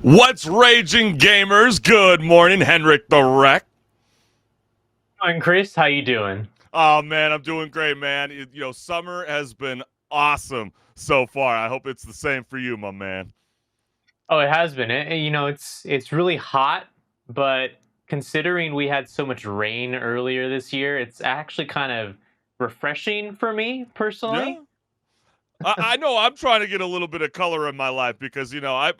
What's raging, gamers? Good morning, HenricK the Wreck. And Chris, how you doing? Oh man, I'm doing great, man. Summer has been awesome so far. I hope it's the same for you, my man. Oh, it has been. It's really hot, but considering we had so much rain earlier this year, it's actually kind of refreshing for me Yeah, personally. I know I'm trying to get a little bit of color in my life because I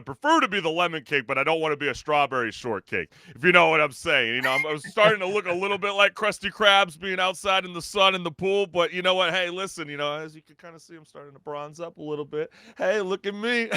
prefer to be the lemon cake, but I don't want to be a strawberry shortcake. If you know what I'm saying, I'm starting to look a little bit like Krusty Krabs being outside in the sun in the pool. But you know what? Hey, listen, as you can kind of see, I'm starting to bronze up a little bit. Hey, look at me.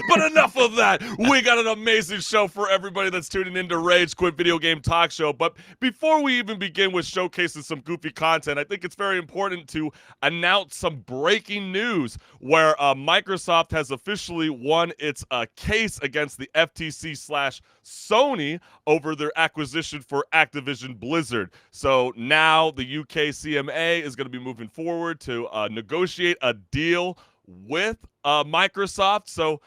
But enough of that. We got an amazing show for everybody that's tuning into Rage Quit Video Game Talk Show. But before we even begin with showcasing some goofy content, I think it's very important to announce some breaking news where Microsoft has officially won its case against the FTC slash Sony over their acquisition for Activision Blizzard. So now the UK CMA is going to be moving forward to negotiate a deal with Microsoft. So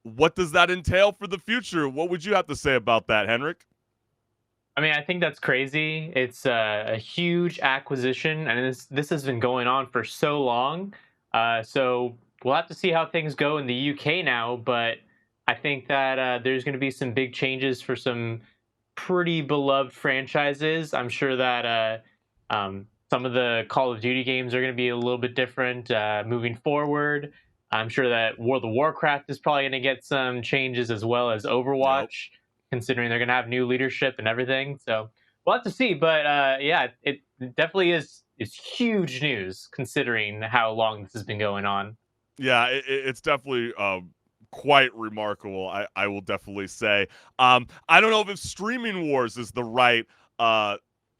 what does that entail for the future? What would you have to say about that, HenricK? I mean, I think that's crazy. It's a huge acquisition, and this has been going on for so long. So we'll have to see how things go in the UK now. But I think that there's going to be some big changes for some pretty beloved franchises. I'm sure that some of the Call of Duty games are going to be a little bit different moving forward. I'm sure that World of Warcraft is probably going to get some changes as well as Yep. Overwatch, considering they're going to have new leadership and everything. So we'll have to see. But yeah, it definitely is huge news considering how long this has been going on. Yeah, it's definitely quite remarkable. I will definitely say. I don't know if streaming wars is the right uh,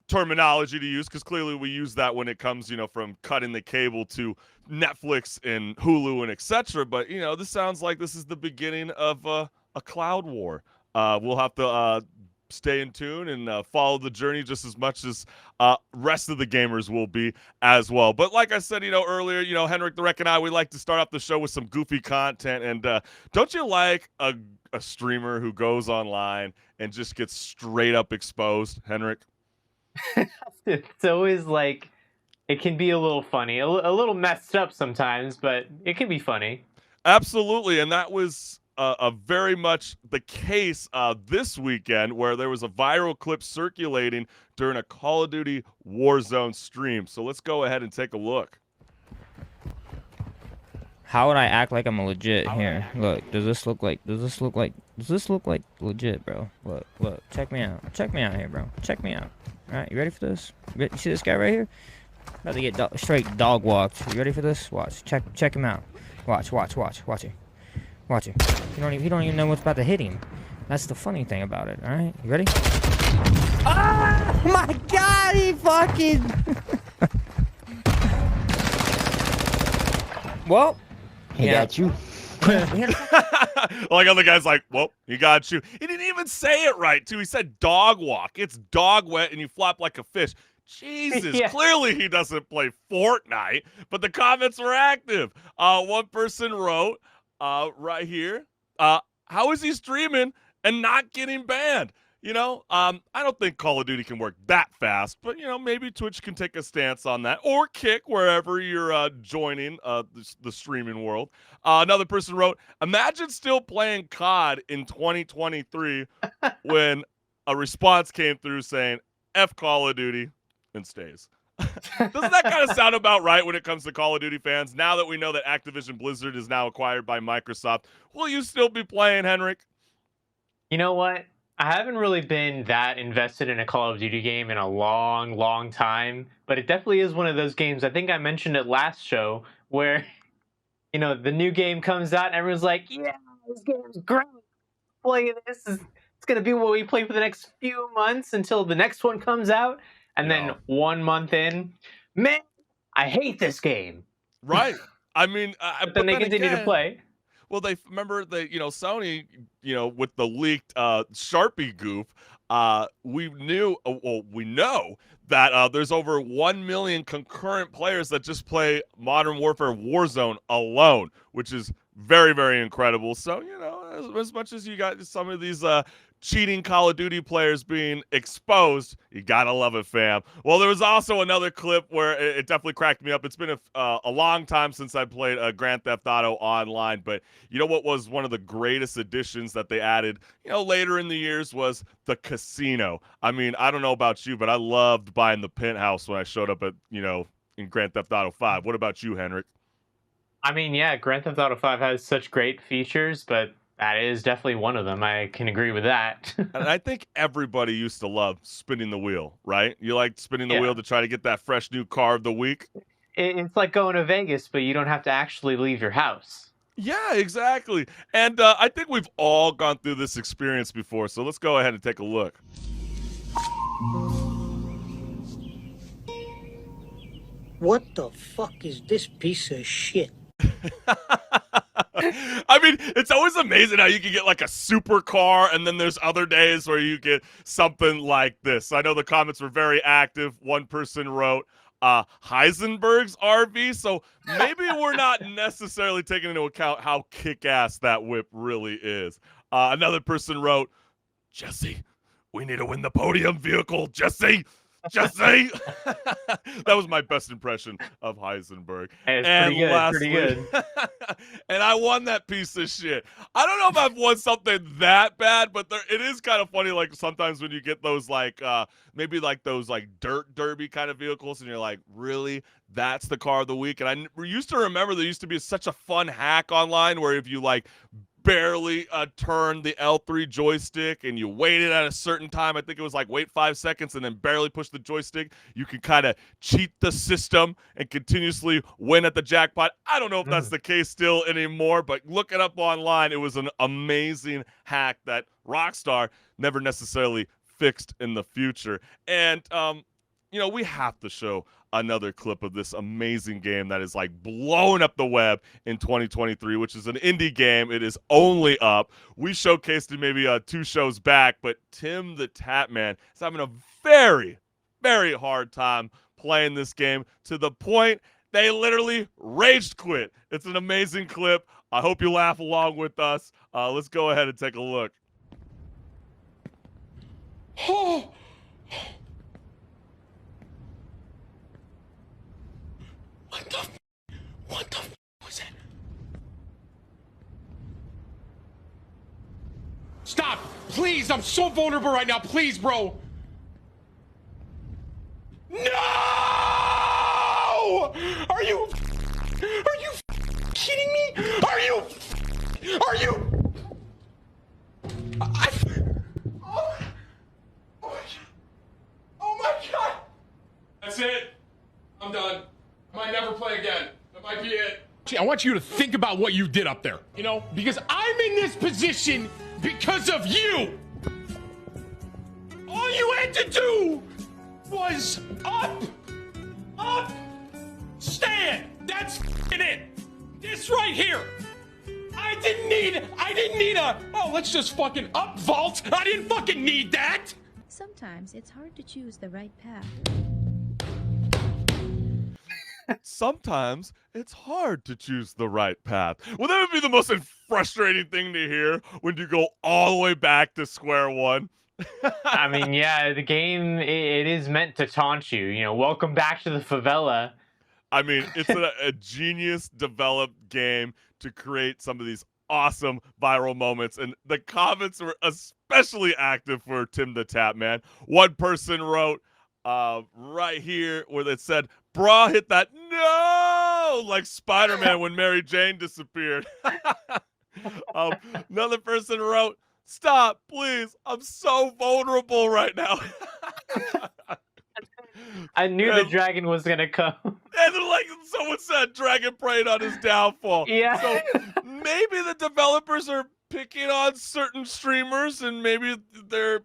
terminology to use because clearly we use that when it comes, from cutting the cable to Netflix and Hulu and etc. But this sounds like this is the beginning of a cloud war. We'll have to stay in tune and follow the journey just as much as rest of the gamers will be as well. But like I said, earlier, HenricK the Wreck and I, we like to start off the show with some goofy content. And don't you like a streamer who goes online and just gets straight up exposed, HenricK? It's always like it can be a little funny, a little messed up sometimes, but it can be funny. Absolutely, and that was a very much the case this weekend, where there was a viral clip circulating during a Call of Duty Warzone stream. So let's go ahead and take a look. How would I act like I'm a legit here? Look, does this look like legit, bro? Look, check me out. Check me out here, bro. Check me out. Alright, you ready for this? You see this guy right here? About to get straight dog walked. You ready for this? Watch. Check him out. Watch it. Watch it. He don't even know what's about to hit him. That's the funny thing about it, alright? You ready? Oh my god, he fucking Well, He got you. Like other guys, like, well, he got you. He didn't even say it right, too. He said dog walk. It's dog wet, and you flop like a fish. Jesus, Yeah. clearly he doesn't play Fortnite, but the comments were active. One person wrote right here, how is he streaming and not getting banned? I don't think Call of Duty can work that fast, but maybe Twitch can take a stance on that, or Kick wherever you're joining the streaming world. Another person wrote, "Imagine still playing COD in 2023 when a response came through saying F Call of Duty and stays." Doesn't that kind of sound about right when it comes to Call of Duty fans? Now that we know that Activision Blizzard is now acquired by Microsoft, will you still be playing, HenricK? You know what? I haven't really been that invested in a Call of Duty game in a long, long time, but it definitely is one of those games. I think I mentioned it last show where, the new game comes out and everyone's like, yeah, this game's great. Play this. It's going to be what we play for the next few months until the next one comes out. And then Yeah. 1 month in, man, I hate this game. Right. I mean, But then they continue to play. Well, they remember that Sony, with the leaked Sharpie goof, we know that there's over 1 million concurrent players that just play Modern Warfare Warzone alone, which is very, very incredible. So, as much as you got some of these cheating Call of Duty players being exposed, you gotta love it, fam. Well, there was also another clip where it definitely cracked me up. It's been a long time since I played Grand Theft Auto Online, but you know what was one of the greatest additions that they added, later in the years was the casino. I mean, I don't know about you, but I loved buying the penthouse when I showed up at, in Grand Theft Auto 5. What about you, Henrik? I mean, yeah, Grand Theft Auto 5 has such great features, but that is definitely one of them. I can agree with that. And I think everybody used to love spinning the wheel, right? You liked spinning the Yeah. wheel to try to get that fresh new car of the week? It's like going to Vegas, but you don't have to actually leave your house. Yeah, exactly. And I think we've all gone through this experience before, so let's go ahead and take a look. What the fuck is this piece of shit? I mean, it's always amazing how you can get like a supercar, and then there's other days where you get something like this. I know the comments were very active. One person wrote Heisenberg's RV, so maybe we're not necessarily taking into account how kick-ass that whip really is. Another person wrote, Jesse, we need to win the podium vehicle, Jesse. Jesse. That was my best impression of Heisenberg. Hey, it's And pretty good. lastly, Pretty good. and I won that piece of shit. I don't know if I've won something that bad, but it is kind of funny. Like sometimes when you get those maybe like those like dirt derby kind of vehicles, and you're like, really, that's the car of the week. And I used to remember there used to be such a fun hack online where if you like barely turn the L3 joystick and you waited at a certain time, I think it was like wait 5 seconds and then barely push the joystick, you can kind of cheat the system and continuously win at the jackpot. I don't know if that's the case still anymore, but look it up online. It was an amazing hack that Rockstar never necessarily fixed in the future. And we have to show another clip of this amazing game that is like blowing up the web in 2023, which is an indie game. It is only up. We showcased it maybe 2 shows back, but Tim the Tatman is having a very, very hard time playing this game to the point they literally rage quit. It's an amazing clip. I hope you laugh along with us. Let's go ahead and take a look. What the was that? Stop! Please, I'm so vulnerable right now. Please, bro. No! Are you kidding me? Are you? Oh my god! That's it. I'm done. I might never play again. That might be it. I want you to think about what you did up there, because I'm in this position because of you. All you had to do was stand. That's it. This right here. I didn't need let's just fucking up vault. I didn't fucking need that. Sometimes it's hard to choose the right path. Sometimes it's hard to choose the right path. Well, that would be the most frustrating thing to hear when you go all the way back to square one. I mean, yeah, the game, it is meant to taunt you. Welcome back to the favela. I mean, it's a genius developed game to create some of these awesome viral moments. And the comments were especially active for Tim the Tatman. One person wrote right here where it said, "Bra hit that no!" like Spider-Man when Mary Jane disappeared. Another person wrote, "Stop, please. I'm so vulnerable right now." I knew the dragon was going to come. And then, like someone said, dragon preyed on his downfall. Yeah. So maybe the developers are picking on certain streamers, and maybe they're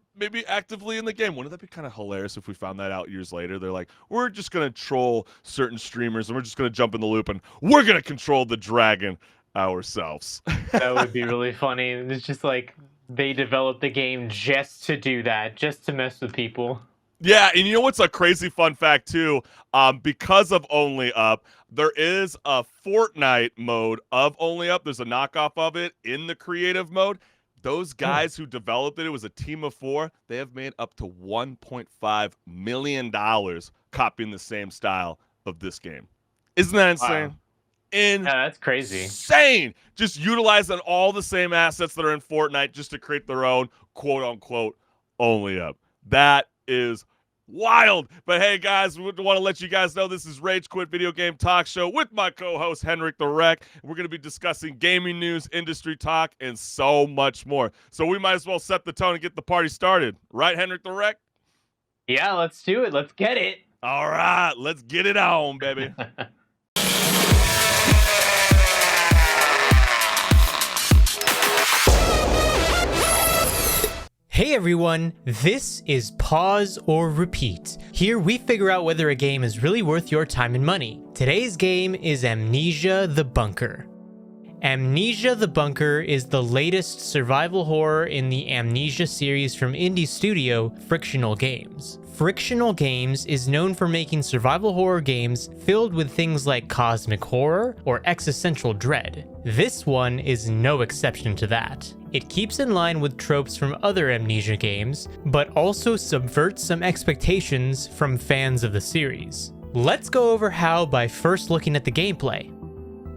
actively in the game. Wouldn't that be kind of hilarious if we found that out years later? They're like, we're just going to troll certain streamers, and we're just going to jump in the loop, and we're going to control the dragon ourselves. That would be really funny. It's just like they developed the game just to do that, just to mess with people. Yeah, and you know what's a crazy fun fact too? Because of Only Up, there is a Fortnite mode of Only Up. There's a knockoff of it in the creative mode. Those guys who developed it, it was a team of 4. They have made up to $1.5 million copying the same style of this game. Isn't that insane? Wow. Yeah, that's crazy. Insane. Just utilizing all the same assets that are in Fortnite just to create their own quote unquote Only Up. That is wild. But hey, guys, we want to let you guys know this is Rage Quit Video Game Talk Show with my co-host HenricK. We're going to be discussing gaming news, industry talk, and so much more. So we might as well set the tone and get the party started. Right, HenricK? Yeah, let's do it. Let's get it. All right, let's get it on, baby. Hey everyone, this is Pause or Repeat. Here we figure out whether a game is really worth your time and money. Today's game is Amnesia: The Bunker. Amnesia: The Bunker is the latest survival horror in the Amnesia series from indie studio Frictional Games. Frictional Games is known for making survival horror games filled with things like cosmic horror or existential dread. This one is no exception to that. It keeps in line with tropes from other Amnesia games, but also subverts some expectations from fans of the series. Let's go over how by first looking at the gameplay.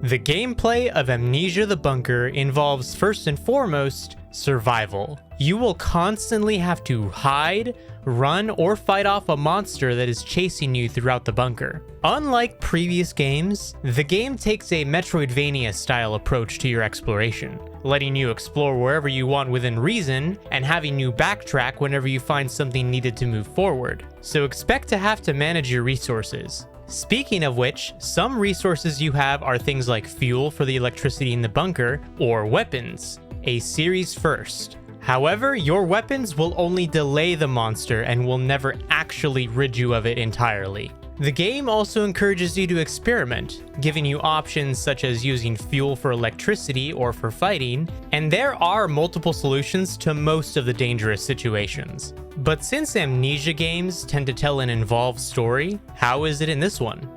The gameplay of Amnesia: The Bunker involves first and foremost survival. You will constantly have to hide, run, or fight off a monster that is chasing you throughout the bunker. Unlike previous games, the game takes a Metroidvania-style approach to your exploration, letting you explore wherever you want within reason, and having you backtrack whenever you find something needed to move forward. So expect to have to manage your resources. Speaking of which, some resources you have are things like fuel for the electricity in the bunker, or weapons, a series first. However, your weapons will only delay the monster and will never actually rid you of it entirely. The game also encourages you to experiment, giving you options such as using fuel for electricity or for fighting, and there are multiple solutions to most of the dangerous situations. But since Amnesia games tend to tell an involved story, how is it in this one?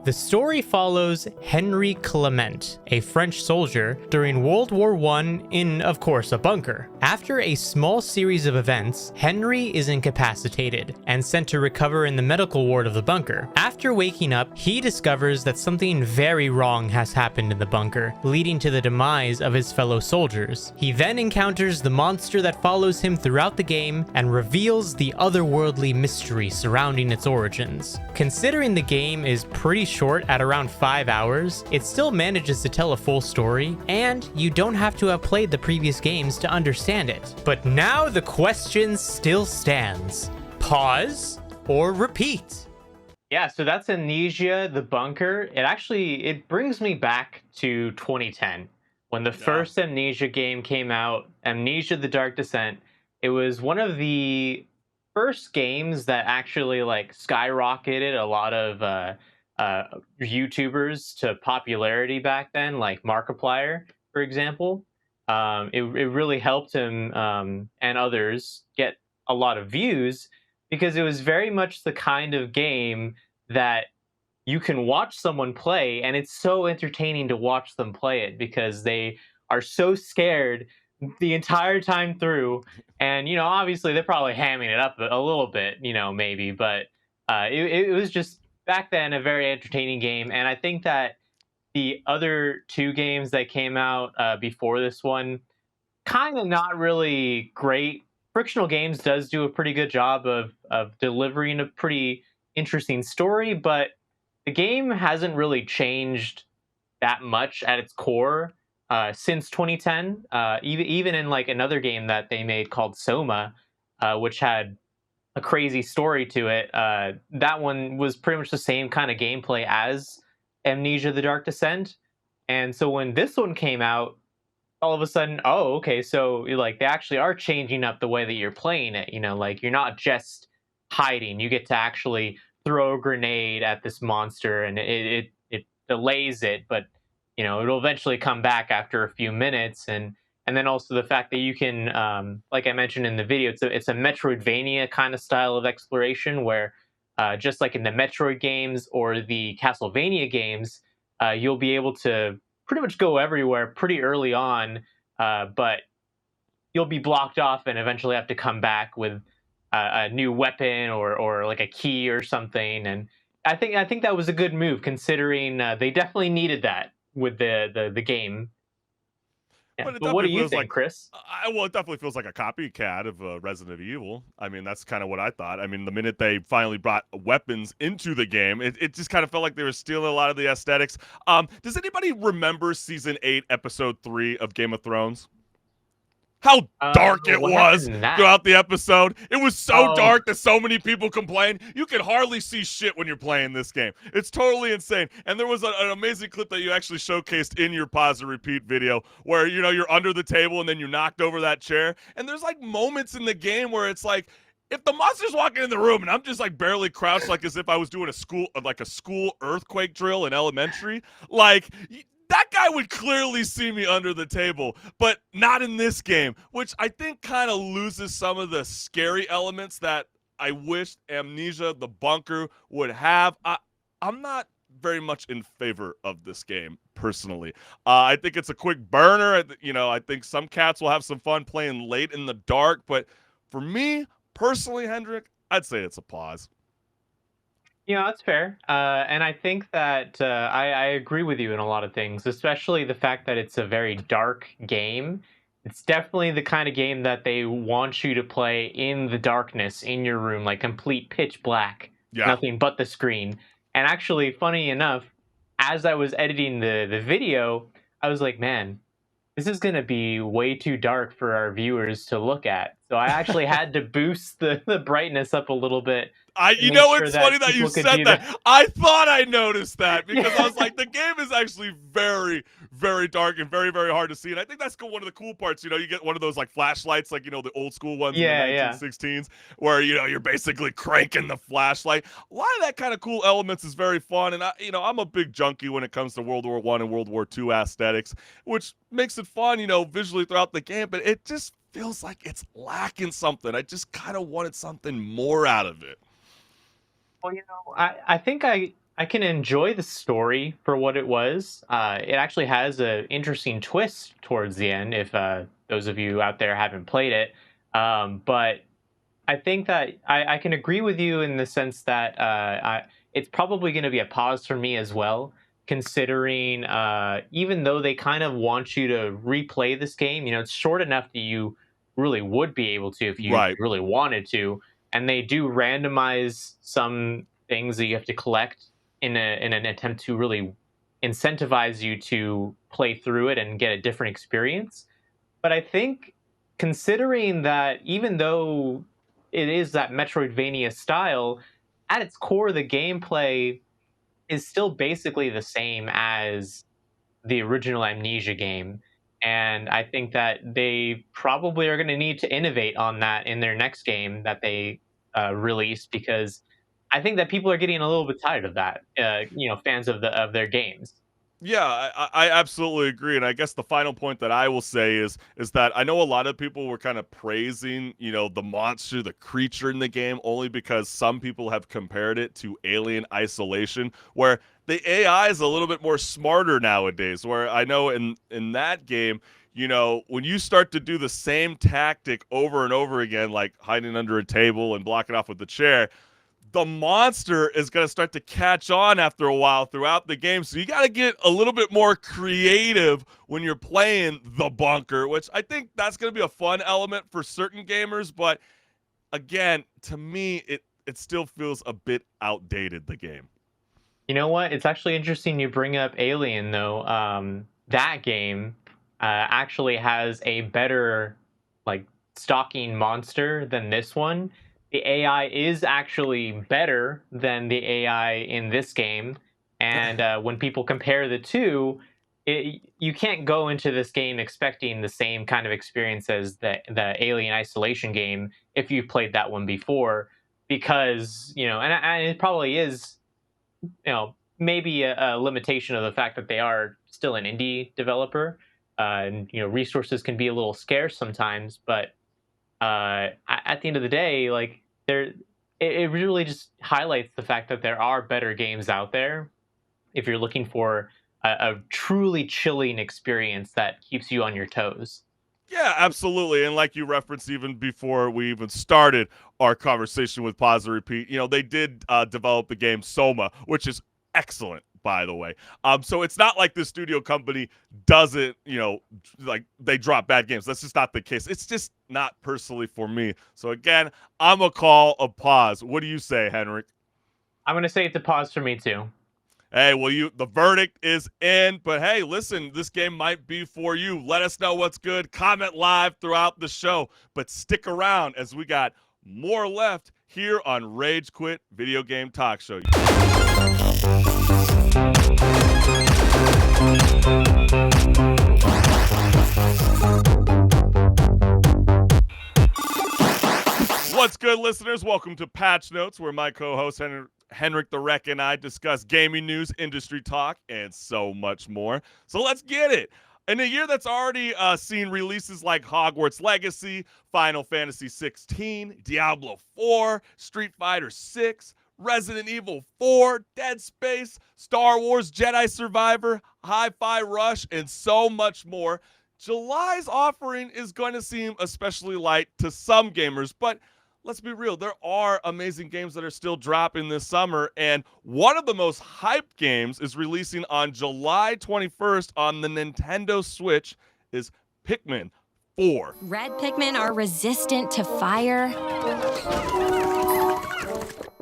The story follows Henry Clement, a French soldier, during World War I in, of course, a bunker. After a small series of events, Henry is incapacitated and sent to recover in the medical ward of the bunker. After waking up, he discovers that something very wrong has happened in the bunker, leading to the demise of his fellow soldiers. He then encounters the monster that follows him throughout the game and reveals the otherworldly mystery surrounding its origins. Considering the game is pretty short at around 5 hours, it still manages to tell a full story, and you don't have to have played the previous games to understand it. But now the question still stands. Pause or repeat? Yeah, so that's Amnesia: The Bunker. It brings me back to 2010 when the first Amnesia game came out, Amnesia: The Dark Descent. It was one of the first games that actually skyrocketed a lot of YouTubers to popularity back then, like Markiplier, for example. It really helped him and others get a lot of views because it was very much the kind of game that you can watch someone play, and it's so entertaining to watch them play it because they are so scared the entire time through. And, obviously they're probably hamming it up a little bit, maybe, but it was just back then a very entertaining game. And I think that the other two games that came out before this one, kind of not really great. Frictional Games does do a pretty good job of delivering a pretty interesting story, but the game hasn't really changed that much at its core since 2010. Even in another game that they made called Soma, which had a crazy story to it. That one was pretty much the same kind of gameplay as Amnesia: The Dark Descent. And so when this one came out, all of a sudden, oh, okay, so they actually are changing up the way that you're playing it. You're not just hiding. You get to actually throw a grenade at this monster, and it delays it, but it'll eventually come back after a few minutes. And and then also the fact that you can, like I mentioned in the video, it's a Metroidvania kind of style of exploration where, just like in the Metroid games or the Castlevania games, you'll be able to pretty much go everywhere pretty early on, but you'll be blocked off and eventually have to come back with a new weapon or like a key or something. And I think that was a good move considering they definitely needed that with the game. Yeah. But it But what do definitely you feels think, like, Chris? well, it definitely feels like a copycat of Resident Evil. I mean, that's kind of what I thought. I mean, the minute they finally brought weapons into the game, it just kind of felt like they were stealing a lot of the aesthetics. Does anybody remember season 8, episode 3 of Game of Thrones? How dark it What was happened in that? throughout the episode. It was so Oh. dark that so many people complained. You can hardly see shit when you're playing this game. It's totally insane. And there was an amazing clip that you actually showcased in your pause and repeat video where, you're under the table and then you knocked over that chair. And there's like moments in the game where it's like, if the monster's walking in the room and I'm just like barely crouched, like as if I was doing a school earthquake drill in elementary, like that guy would clearly see me under the table, but not in this game, which I think kind of loses some of the scary elements that I wish Amnesia the Bunker would have. I'm not very much in favor of this game personally. I think it's a quick burner. I think some cats will have some fun playing late in the dark, but for me personally, HenricK, I'd say it's a pause. That's fair. And I think that I agree with you in a lot of things, especially the fact that it's a very dark game. It's definitely the kind of game that they want you to play in the darkness in your room, like complete pitch black, Yeah. nothing but the screen. And actually, funny enough, as I was editing the video, I was like, man, this is going to be way too dark for our viewers to look at. So I actually had to boost the brightness up a little bit. It's funny that you said that. I thought I noticed that because I was like, the game is actually very, very dark and very, very hard to see. And I think that's one of the cool parts. You get one of those like flashlights, like, the old school ones in the 1916s where, you're basically cranking the flashlight. A lot of that kind of cool elements is very fun. And I'm a big junkie when it comes to World War I and World War II aesthetics, which makes it fun, visually throughout the game. But it just feels like it's lacking something. I just kind of wanted something more out of it. Well, I think I can enjoy the story for what it was. It actually has an interesting twist towards the end, if those of you out there haven't played it. But I think that I can agree with you in the sense that it's probably going to be a pause for me as well, considering even though they kind of want you to replay this game, it's short enough that you really would be able to if you really wanted to. And they do randomize some things that you have to collect in an attempt to really incentivize you to play through it and get a different experience. But I think considering that even though it is that Metroidvania style, at its core, the gameplay is still basically the same as the original Amnesia game. And I think that they probably are going to need to innovate on that in their next game that they release, because I think that people are getting a little bit tired of that. Fans of their games. Yeah, I absolutely agree. And I guess the final point that I will say is that I know a lot of people were kind of praising, the monster, the creature in the game, only because some people have compared it to Alien Isolation, where the AI is a little bit more smarter nowadays, where I know in that game, when you start to do the same tactic over and over again, like hiding under a table and blocking off with the chair, the monster is going to start to catch on after a while throughout the game. So you got to get a little bit more creative when you're playing the bunker, which I think that's going to be a fun element for certain gamers. But again, to me, it still feels a bit outdated, the game. You know what? It's actually interesting you bring up Alien, though. That game actually has a better, like, stalking monster than this one. The AI is actually better than the AI in this game. And when people compare the two, you can't go into this game expecting the same kind of experience as the Alien Isolation game if you played that one before, because, and it probably is, maybe a limitation of the fact that they are still an indie developer. and resources can be a little scarce sometimes. But at the end of the day, like it really just highlights the fact that there are better games out there if you're looking for a truly chilling experience that keeps you on your toes. Yeah, absolutely. And like you referenced even before we even started our conversation with Pause and Repeat, they did develop the game Soma, which is excellent, by the way. So it's not like the studio company doesn't, like they drop bad games. That's just not the case. It's just not personally for me. So again, I'm a call a pause. What do you say, HenricK? I'm gonna say it's a pause for me too. Hey, the verdict is in, but hey, listen, this game might be for you. Let us know what's good. Comment live throughout the show, but stick around as we got more left here on Rage Quit Video Game Talk Show. What's good, listeners? Welcome to Patch Notes, where my co-host HenricK the Wreck and I discuss gaming news, industry talk, and so much more. So let's get it. In a year that's already seen releases like Hogwarts Legacy, Final Fantasy 16, Diablo 4, Street Fighter 6, Resident Evil 4, Dead Space, Star Wars Jedi Survivor, Hi-Fi Rush, and so much more, July's offering is going to seem especially light to some gamers, but let's be real, there are amazing games that are still dropping this summer, and one of the most hyped games is releasing on July 21st on the Nintendo Switch is Pikmin 4. Red Pikmin are resistant to fire.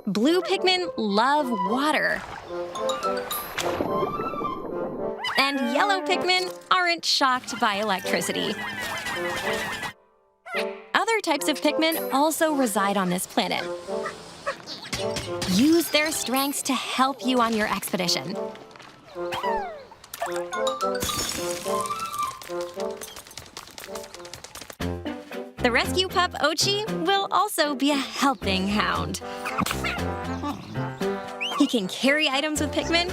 Blue Pikmin love water. And yellow Pikmin aren't shocked by electricity. Other types of Pikmin also reside on this planet. Use their strengths to help you on your expedition. The rescue pup Ochi will also be a helping hound. He can carry items with Pikmin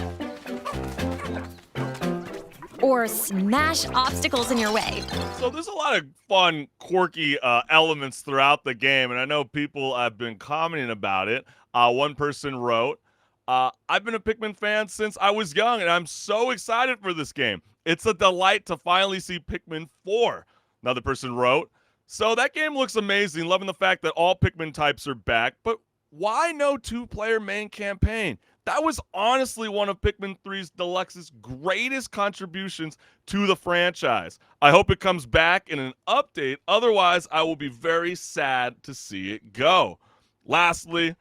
or smash obstacles in your way. So there's a lot of fun, quirky elements throughout the game, and I know people have been commenting about it. One person wrote, I've been a Pikmin fan since I was young, and I'm so excited for this game. It's a delight to finally see Pikmin 4. Another person wrote, so that game looks amazing, loving the fact that all Pikmin types are back, but why no two-player main campaign? That was honestly one of Pikmin 3's Deluxe's greatest contributions to the franchise. I hope it comes back in an update. Otherwise, I will be very sad to see it go. Lastly,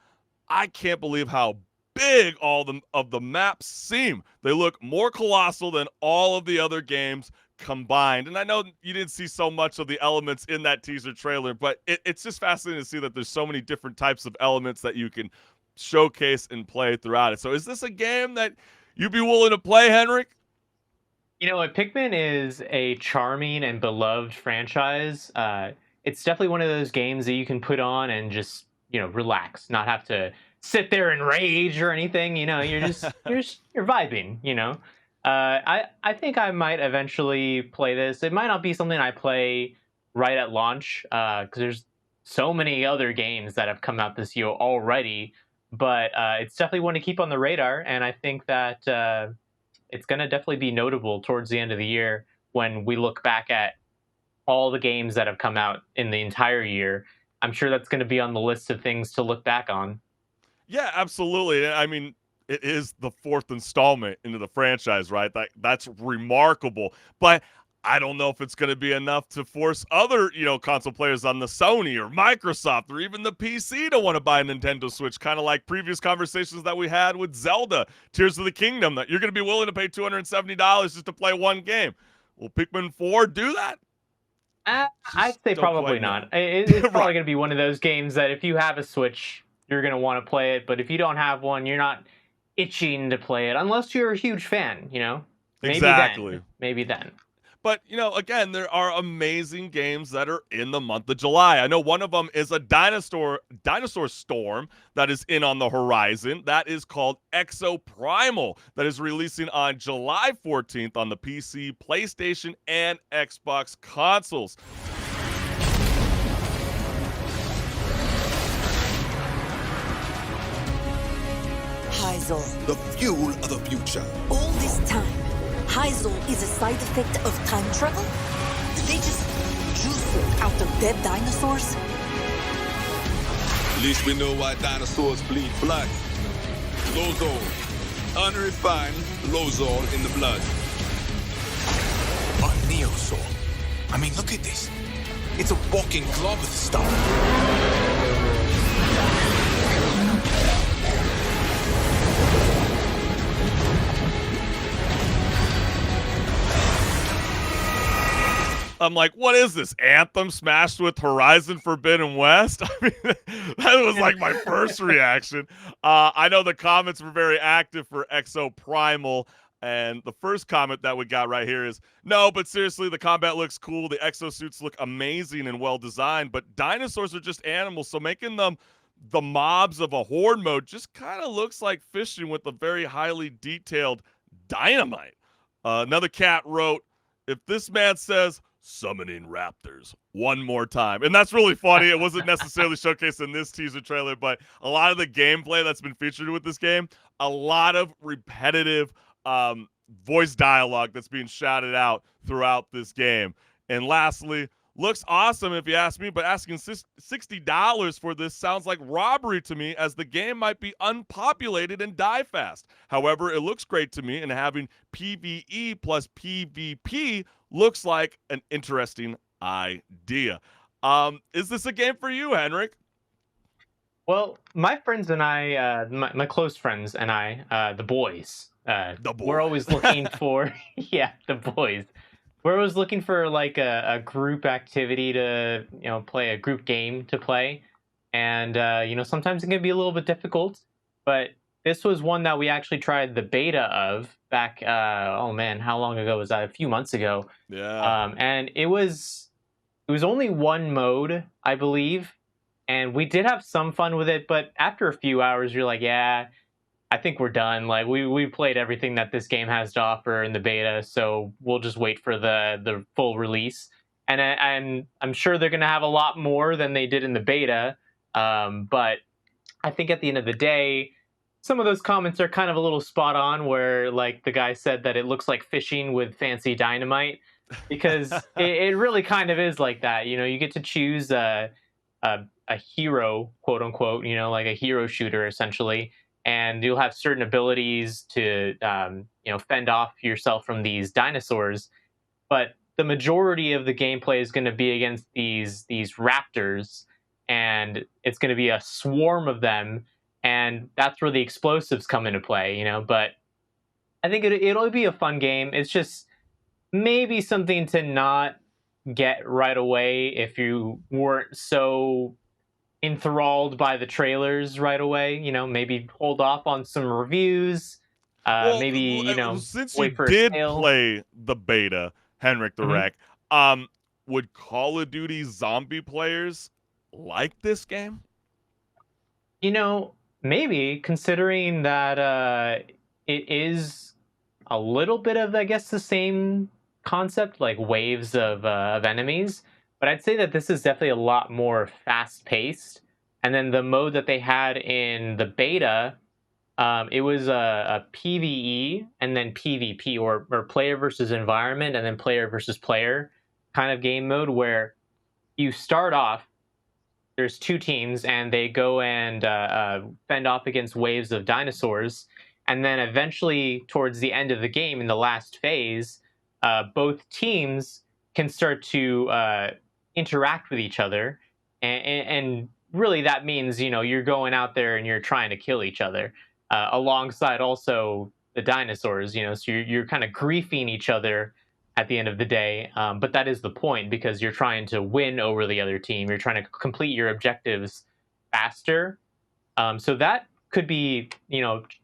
I can't believe how big all of the maps seem. They look more colossal than all of the other games combined. And I know you didn't see so much of the elements in that teaser trailer, but it's just fascinating to see that there's so many different types of elements that you can showcase and play throughout it. So is this a game that you'd be willing to play, HenricK? You know what? Pikmin is a charming and beloved franchise. It's definitely one of those games that you can put on and just, relax, not have to sit there and rage or anything. You're just you're vibing. I think I might eventually play this. It might not be something I play right at launch because there's so many other games that have come out this year already. But it's definitely one to keep on the radar, and I think that it's going to definitely be notable towards the end of the year when we look back at all the games that have come out in the entire year. I'm sure that's going to be on the list of things to look back on. Yeah, absolutely. I mean, it is the fourth installment into the franchise, right? That's remarkable. But I don't know if it's going to be enough to force other, console players on the Sony or Microsoft or even the PC to want to buy a Nintendo Switch, kind of like previous conversations that we had with Zelda, Tears of the Kingdom, that you're going to be willing to pay $270 just to play one game. Will Pikmin 4 do that? I'd say probably not. It's probably going to be one of those games that if you have a Switch, you're going to want to play it. But if you don't have one, you're not itching to play it unless you're a huge fan, Maybe exactly. Maybe then. But, again, there are amazing games that are in the month of July. I know one of them is a dinosaur storm that is in on the horizon. That is called Exoprimal, that is releasing on July 14th on the PC, PlayStation, and Xbox consoles. Heisel. The fuel of the future. All this time, Heisel is a side effect of time travel? Did they just juice it out of dead dinosaurs? At least we know why dinosaurs bleed blood. Lozol. Unrefined Lozol in the blood. A Neosol. I mean, look at this. It's a walking glove of stuff. I'm like, what is this? Anthem smashed with Horizon Forbidden West? I mean, that was like my first reaction. I know the comments were very active for Exoprimal, and the first comment that we got right here is, no, but seriously, the combat looks cool. The exosuits look amazing and well designed, but dinosaurs are just animals, so making them the mobs of a horde mode just kind of looks like fishing with a very highly detailed dynamite. Another cat wrote, if this man says, summoning raptors one more time. And that's really funny. It wasn't necessarily showcased in this teaser trailer, but a lot of the gameplay that's been featured with this game, a lot of repetitive voice dialogue that's being shouted out throughout this game. And lastly, looks awesome if you ask me, but asking $60 for this sounds like robbery to me, as the game might be unpopulated and die fast. However, it looks great to me, and having PvE plus PvP looks like an interesting idea. Is this a game for you, HenricK? Well, my friends and I, my close friends and I, the boys, we're always looking for, yeah, the boys. We're always looking for like a group activity to, play a group game to play. And, sometimes it can be a little bit difficult, but this was one that we actually tried the beta of back, oh man, how long ago was that? A few months ago. Yeah. And it was only one mode, I believe. And we did have some fun with it, but after a few hours, you're like, yeah, I think we're done. Like we played everything that this game has to offer in the beta, so we'll just wait for the full release. And I'm sure they're gonna have a lot more than they did in the beta. But I think at the end of the day, some of those comments are kind of a little spot on, where like the guy said that it looks like fishing with fancy dynamite, because it really kind of is like that. You get to choose a hero, quote unquote, like a hero shooter essentially. And you'll have certain abilities to, fend off yourself from these dinosaurs. But the majority of the gameplay is going to be against these raptors, and it's going to be a swarm of them, and that's where the explosives come into play. But I think it'll be a fun game. It's just maybe something to not get right away if you weren't so enthralled by the trailers right away. Maybe hold off on some reviews. Maybe since wait you for a did sale. play the beta, HenricK the Wreck, would Call of Duty zombie players like this game? Maybe, considering that it is a little bit of, I guess, the same concept, like waves of enemies. But I'd say that this is definitely a lot more fast-paced. And then the mode that they had in the beta, it was a PvE and then PvP, or player versus environment and then player versus player kind of game mode, where you start off, there's two teams, and they go and fend off against waves of dinosaurs. And then eventually, towards the end of the game, in the last phase, both teams can start to interact with each other, and really that means you're going out there and you're trying to kill each other alongside also the dinosaurs. So you're kind of griefing each other at the end of the day, but that is the point, because you're trying to win over the other team. You're trying to complete your objectives faster. So that could be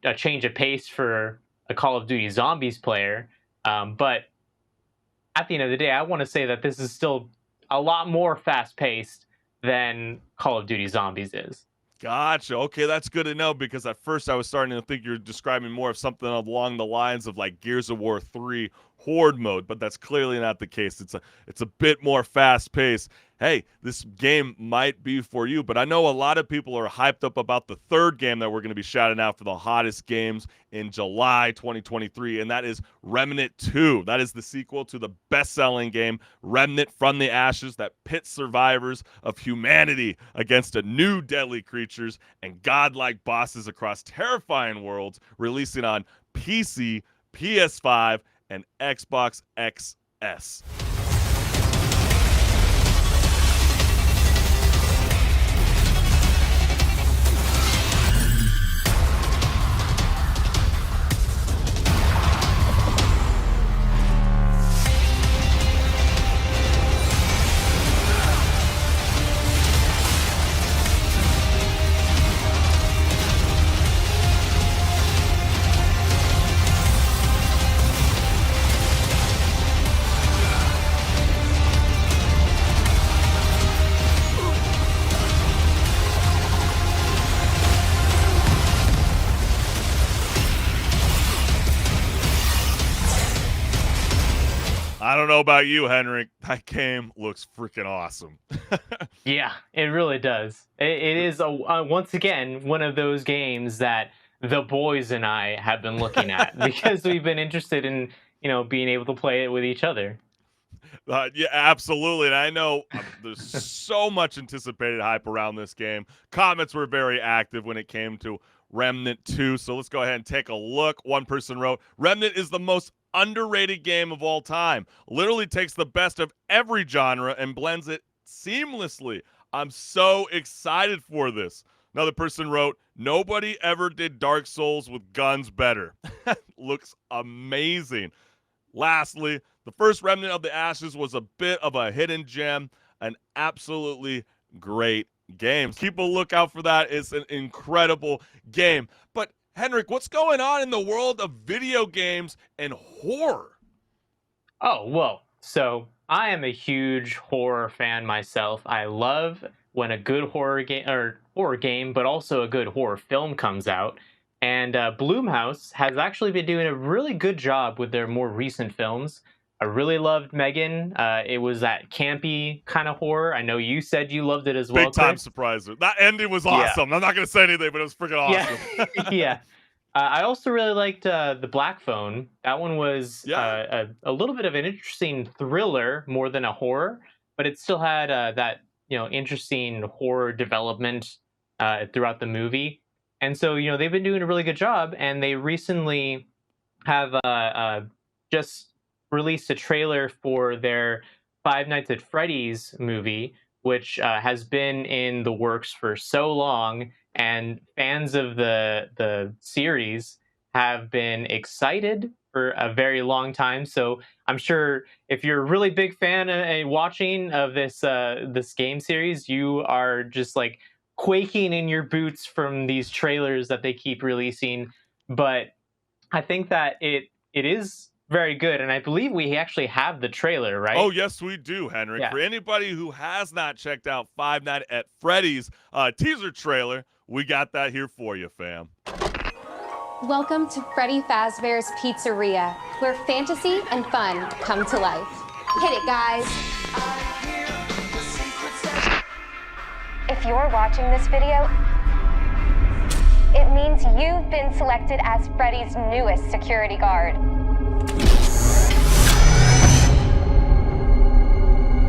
a change of pace for a Call of Duty Zombies player, but at the end of the day, I want to say that this is still a lot more fast-paced than Call of Duty Zombies is. Gotcha. Okay, that's good to know, because at first I was starting to think you're describing more of something along the lines of like Gears of War 3 Horde mode, but that's clearly not the case. It's a bit more fast paced. Hey, this game might be for you, but I know a lot of people are hyped up about the third game that we're going to be shouting out for the hottest games in July 2023, and that is Remnant 2. That is the sequel to the best-selling game Remnant from the Ashes that pits survivors of humanity against a new deadly creatures and godlike bosses across terrifying worlds, releasing on PC, PS5, and Xbox XS. I don't know about you, HenricK. That game looks freaking awesome. Yeah, it really does. It is once again one of those games that the boys and I have been looking at because we've been interested in being able to play it with each other. Yeah, absolutely. And I know there's so much anticipated hype around this game. Comments were very active when it came to Remnant 2. So let's go ahead and take a look. One person wrote, Remnant is the most underrated game of all time. Literally takes the best of every genre and blends it seamlessly. I'm so excited for this. Another person wrote, nobody ever did Dark Souls with guns better. Looks amazing. Lastly, the first Remnant of the Ashes was a bit of a hidden gem, an absolutely great game. Keep a lookout for that. It's an incredible game. But HenricK, what's going on in the world of video games and horror? Oh, well, so I am a huge horror fan myself. I love when a good horror game, but also a good horror film comes out. And Blumhouse has actually been doing a really good job with their more recent films. I really loved Megan. It was that campy kind of horror. I know you said you loved it as well, Big time Chris. surpriser. That ending was awesome. Yeah. I'm not going to say anything, but it was freaking awesome. Yeah. Yeah. I also really liked The Black Phone. That one was a little bit of an interesting thriller more than a horror, but it still had that interesting horror development throughout the movie. And so they've been doing a really good job, and they recently have just released a trailer for their Five Nights at Freddy's movie, which has been in the works for so long, and fans of the series have been excited for a very long time. So I'm sure if you're a really big fan and watching of this game series, you are just like quaking in your boots from these trailers that they keep releasing. But I think that it is very good, and I believe we actually have the trailer, right? Oh, yes, we do, HenricK. Yeah. For anybody who has not checked out Five Nights at Freddy's teaser trailer, we got that here for you, fam. Welcome to Freddy Fazbear's Pizzeria, where fantasy and fun come to life. Hit it, guys. If you're watching this video, it means you've been selected as Freddy's newest security guard.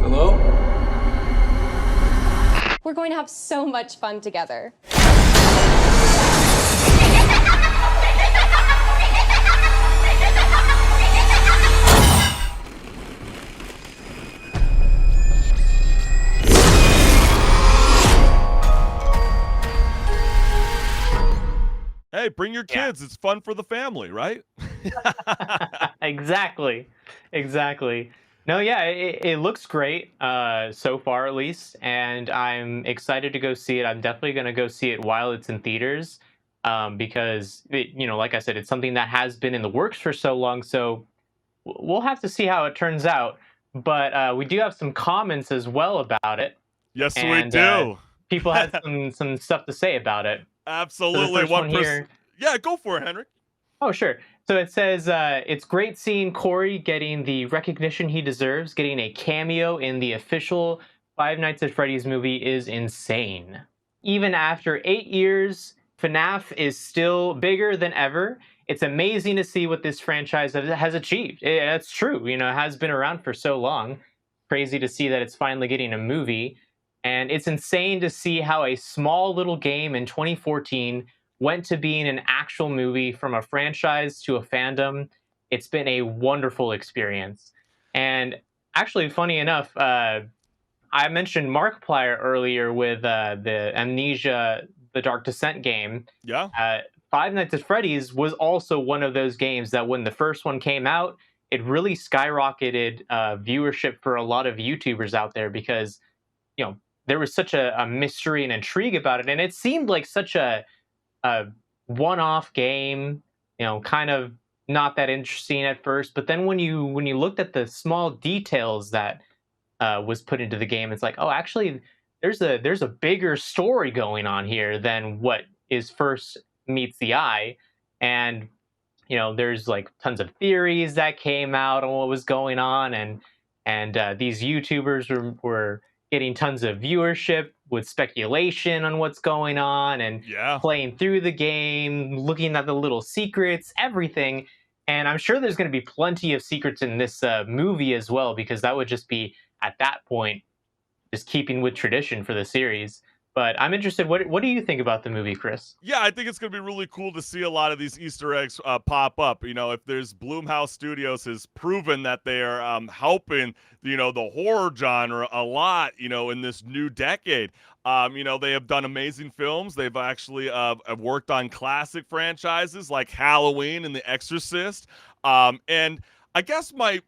Hello? We're going to have so much fun together. Hey, bring your kids. Yeah. It's fun for the family, right? Exactly. No, yeah, it looks great so far, at least, and I'm excited to go see it. I'm definitely going to go see it while it's in theaters because, like I said, it's something that has been in the works for so long. So we'll have to see how it turns out. But we do have some comments as well about it. Yes, we And do. people had some stuff to say about it. Absolutely. So the first one here. Yeah, go for it, Henrik. Oh, sure. So it says, it's great seeing Corey getting the recognition he deserves. Getting a cameo in the official Five Nights at Freddy's movie is insane. Even after 8 years, FNAF is still bigger than ever. It's amazing to see what this franchise has achieved. That's true. It has been around for so long. Crazy to see that it's finally getting a movie. And it's insane to see how a small little game in 2014 went to being an actual movie, from a franchise to a fandom. It's been a wonderful experience. And actually, funny enough, I mentioned Markiplier earlier with the Amnesia, the Dark Descent game. Yeah. Five Nights at Freddy's was also one of those games that when the first one came out, it really skyrocketed viewership for a lot of YouTubers out there, because there was such a mystery and intrigue about it, and it seemed like such a one-off game, kind of not that interesting at first. But then when you looked at the small details that was put into the game, it's like, oh, actually, there's a bigger story going on here than what is first meets the eye. And there's like tons of theories that came out on what was going on, and these YouTubers were getting tons of viewership with speculation on what's going on, and playing through the game, looking at the little secrets, everything. And I'm sure there's going to be plenty of secrets in this movie as well, because that would just be, at that point, just keeping with tradition for the series. But I'm interested. What do you think about the movie, Chris? Yeah, I think it's going to be really cool to see a lot of these Easter eggs pop up. If there's Blumhouse Studios has proven that they are helping, the horror genre a lot, in this new decade. They have done amazing films. They've actually have worked on classic franchises like Halloween and The Exorcist. And I guess my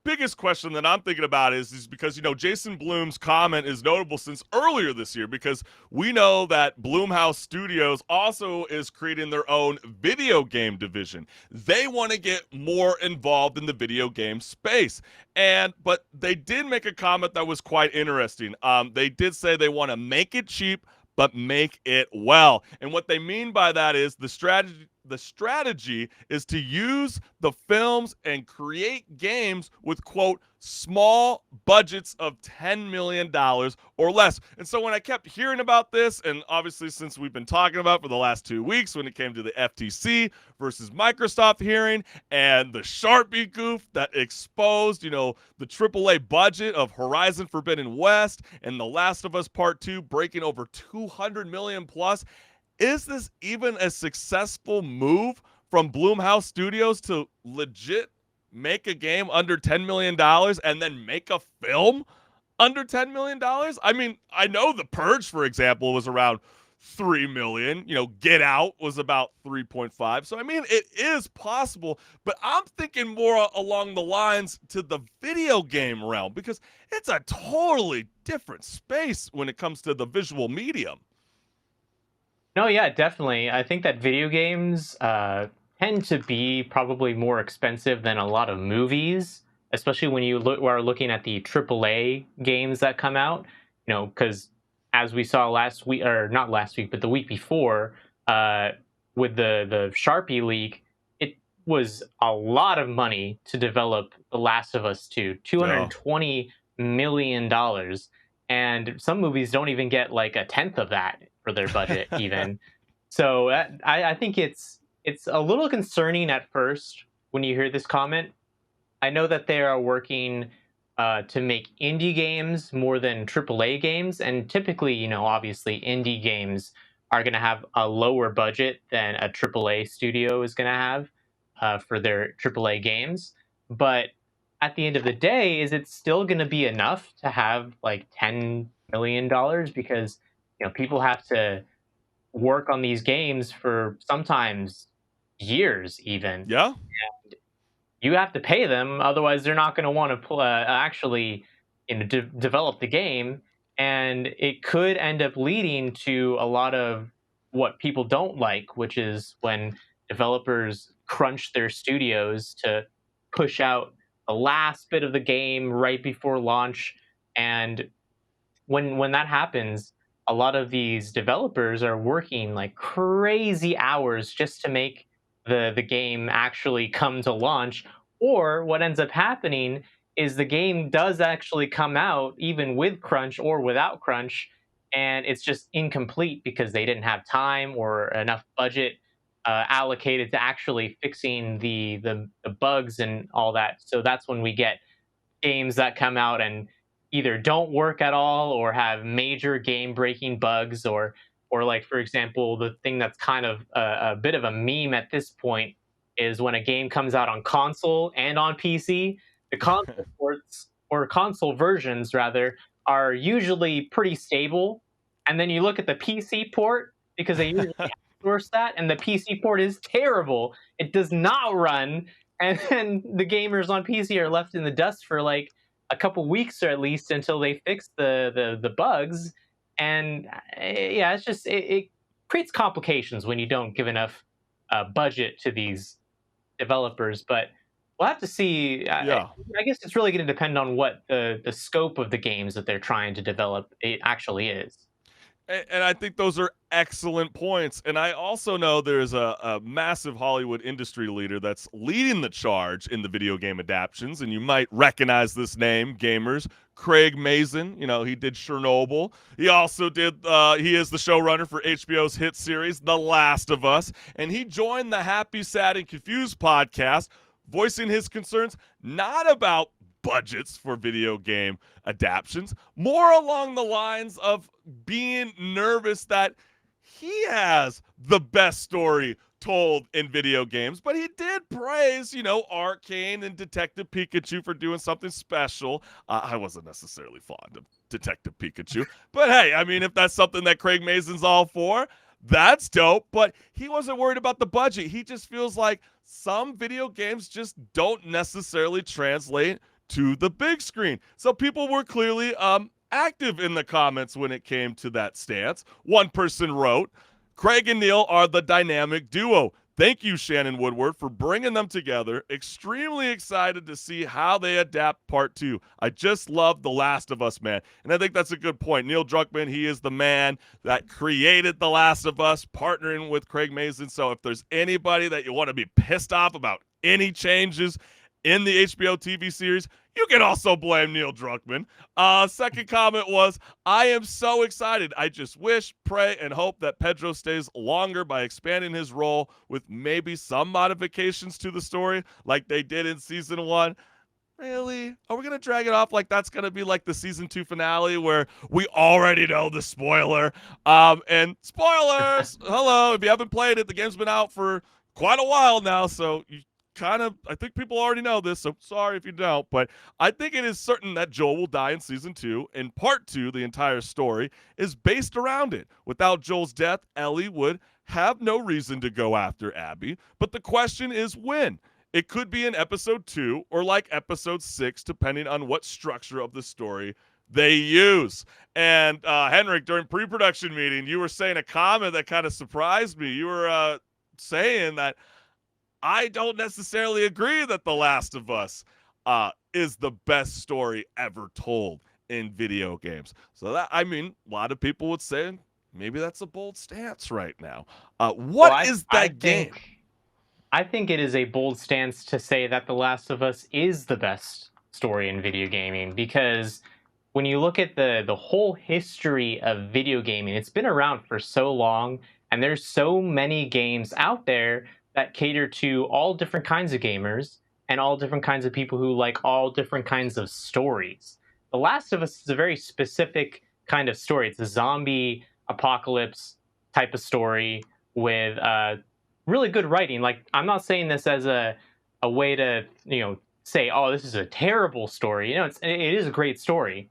biggest question that I'm thinking about is because, Jason Blum's comment is notable since earlier this year, because we know that Blumhouse Studios also is creating their own video game division. They want to get more involved in the video game space. But they did make a comment that was quite interesting. They did say they want to make it cheap, but make it well. And what they mean by that is the strategy is to use the films and create games with, quote, small budgets of $10 million or less. And so when I kept hearing about this, and obviously since we've been talking about for the last 2 weeks when it came to the FTC versus Microsoft hearing and the Sharpie goof that exposed, the AAA budget of Horizon Forbidden West and The Last of Us Part 2 breaking over 200 million plus, is this even a successful move from Blumhouse Studios to legit make a game under $10 million and then make a film under $10 million? I mean, I know The Purge, for example, was around $3 million. Get Out was about 3.5. So, I mean, it is possible, but I'm thinking more along the lines to the video game realm, because it's a totally different space when it comes to the visual medium. No, yeah, definitely. I think that video games tend to be probably more expensive than a lot of movies, especially when you are looking at the AAA games that come out. Because as we saw last week, or not last week, but the week before, with the Sharpie leak, it was a lot of money to develop The Last of Us 2, $220 million. And some movies don't even get like a tenth of that for their budget even. So I think it's a little concerning at first when you hear this comment. I know that they are working to make indie games more than AAA games, and typically, obviously indie games are going to have a lower budget than a AAA studio is going to have for their AAA games. But at the end of the day, is it still going to be enough to have like $10 million? Because people have to work on these games for sometimes years even. Yeah. And you have to pay them. Otherwise, they're not going to want to actually develop the game. And it could end up leading to a lot of what people don't like, which is when developers crunch their studios to push out the last bit of the game right before launch. And when that happens, a lot of these developers are working like crazy hours just to make the game actually come to launch. Or what ends up happening is the game does actually come out even with crunch or without crunch, and it's just incomplete because they didn't have time or enough budget allocated to actually fixing the bugs and all that. So that's when we get games that come out and either don't work at all or have major game breaking bugs, or like, for example, the thing that's kind of a bit of a meme at this point is when a game comes out on console and on PC. The console ports, or console versions rather, are usually pretty stable, and then you look at the PC port, because they usually outsource that, and the PC port is terrible. It does not run, and then the gamers on PC are left in the dust for like a couple weeks, or at least until they fix the bugs. And yeah, it's just it creates complications when you don't give enough budget to these developers. But we'll have to see. I guess it's really going to depend on what the scope of the games that they're trying to develop it actually is. And I think those are excellent points. And I also know there's a massive Hollywood industry leader that's leading the charge in the video game adaptions. And you might recognize this name, gamers. Craig Mazin. You know, he did Chernobyl. He also did, he is the showrunner for HBO's hit series, The Last of Us. And he joined the Happy, Sad, and Confused podcast, voicing his concerns not about budgets for video game adaptions, more along the lines of being nervous that he has the best story told in video games. But he did praise, you know, Arcane and Detective Pikachu for doing something special. I wasn't necessarily fond of Detective Pikachu, but hey, I mean, if that's something that Craig Mazin's all for, that's dope. But he wasn't worried about the budget. He just feels like some video games just don't necessarily translate to the big screen. So people were clearly active in the comments when it came to that stance. One person wrote, Craig and Neil are the dynamic duo. Thank you, Shannon Woodward, for bringing them together. Extremely excited to see how they adapt part 2. I just love The Last of Us, man. And I think that's a good point. Neil Druckmann, he is the man that created The Last of Us, partnering with Craig Mazin. So if there's anybody that you want to be pissed off about any changes in the HBO TV series, you can also blame Neil Druckmann. Second comment was, I am so excited. I just wish, pray, and hope that Pedro stays longer by expanding his role with maybe some modifications to the story like they did in season 1. Really? Are we going to drag it off like that's going to be like the season 2 finale where we already know the spoiler? And spoilers! Hello, if you haven't played it, the game's been out for quite a while now, so you I think people already know this, so sorry if you don't, but I think it is certain that Joel will die in season 2, and part 2, the entire story, is based around it. Without Joel's death, Ellie would have no reason to go after Abby, but the question is when. It could be in episode 2 or like episode 6, depending on what structure of the story they use. And HenricK, during pre-production meeting, you were saying a comment that kind of surprised me. You were saying that I don't necessarily agree that The Last of Us is the best story ever told in video games. So that, I mean, a lot of people would say maybe that's a bold stance right now. What is that game? I think it is a bold stance to say that The Last of Us is the best story in video gaming, because when you look at the whole history of video gaming, it's been around for so long, and there's so many games out there that cater to all different kinds of gamers and all different kinds of people who like all different kinds of stories. The Last of Us is a very specific kind of story. It's a zombie apocalypse type of story with really good writing. Like, I'm not saying this as a way to, you know, say, oh, this is a terrible story. You know, it is a great story.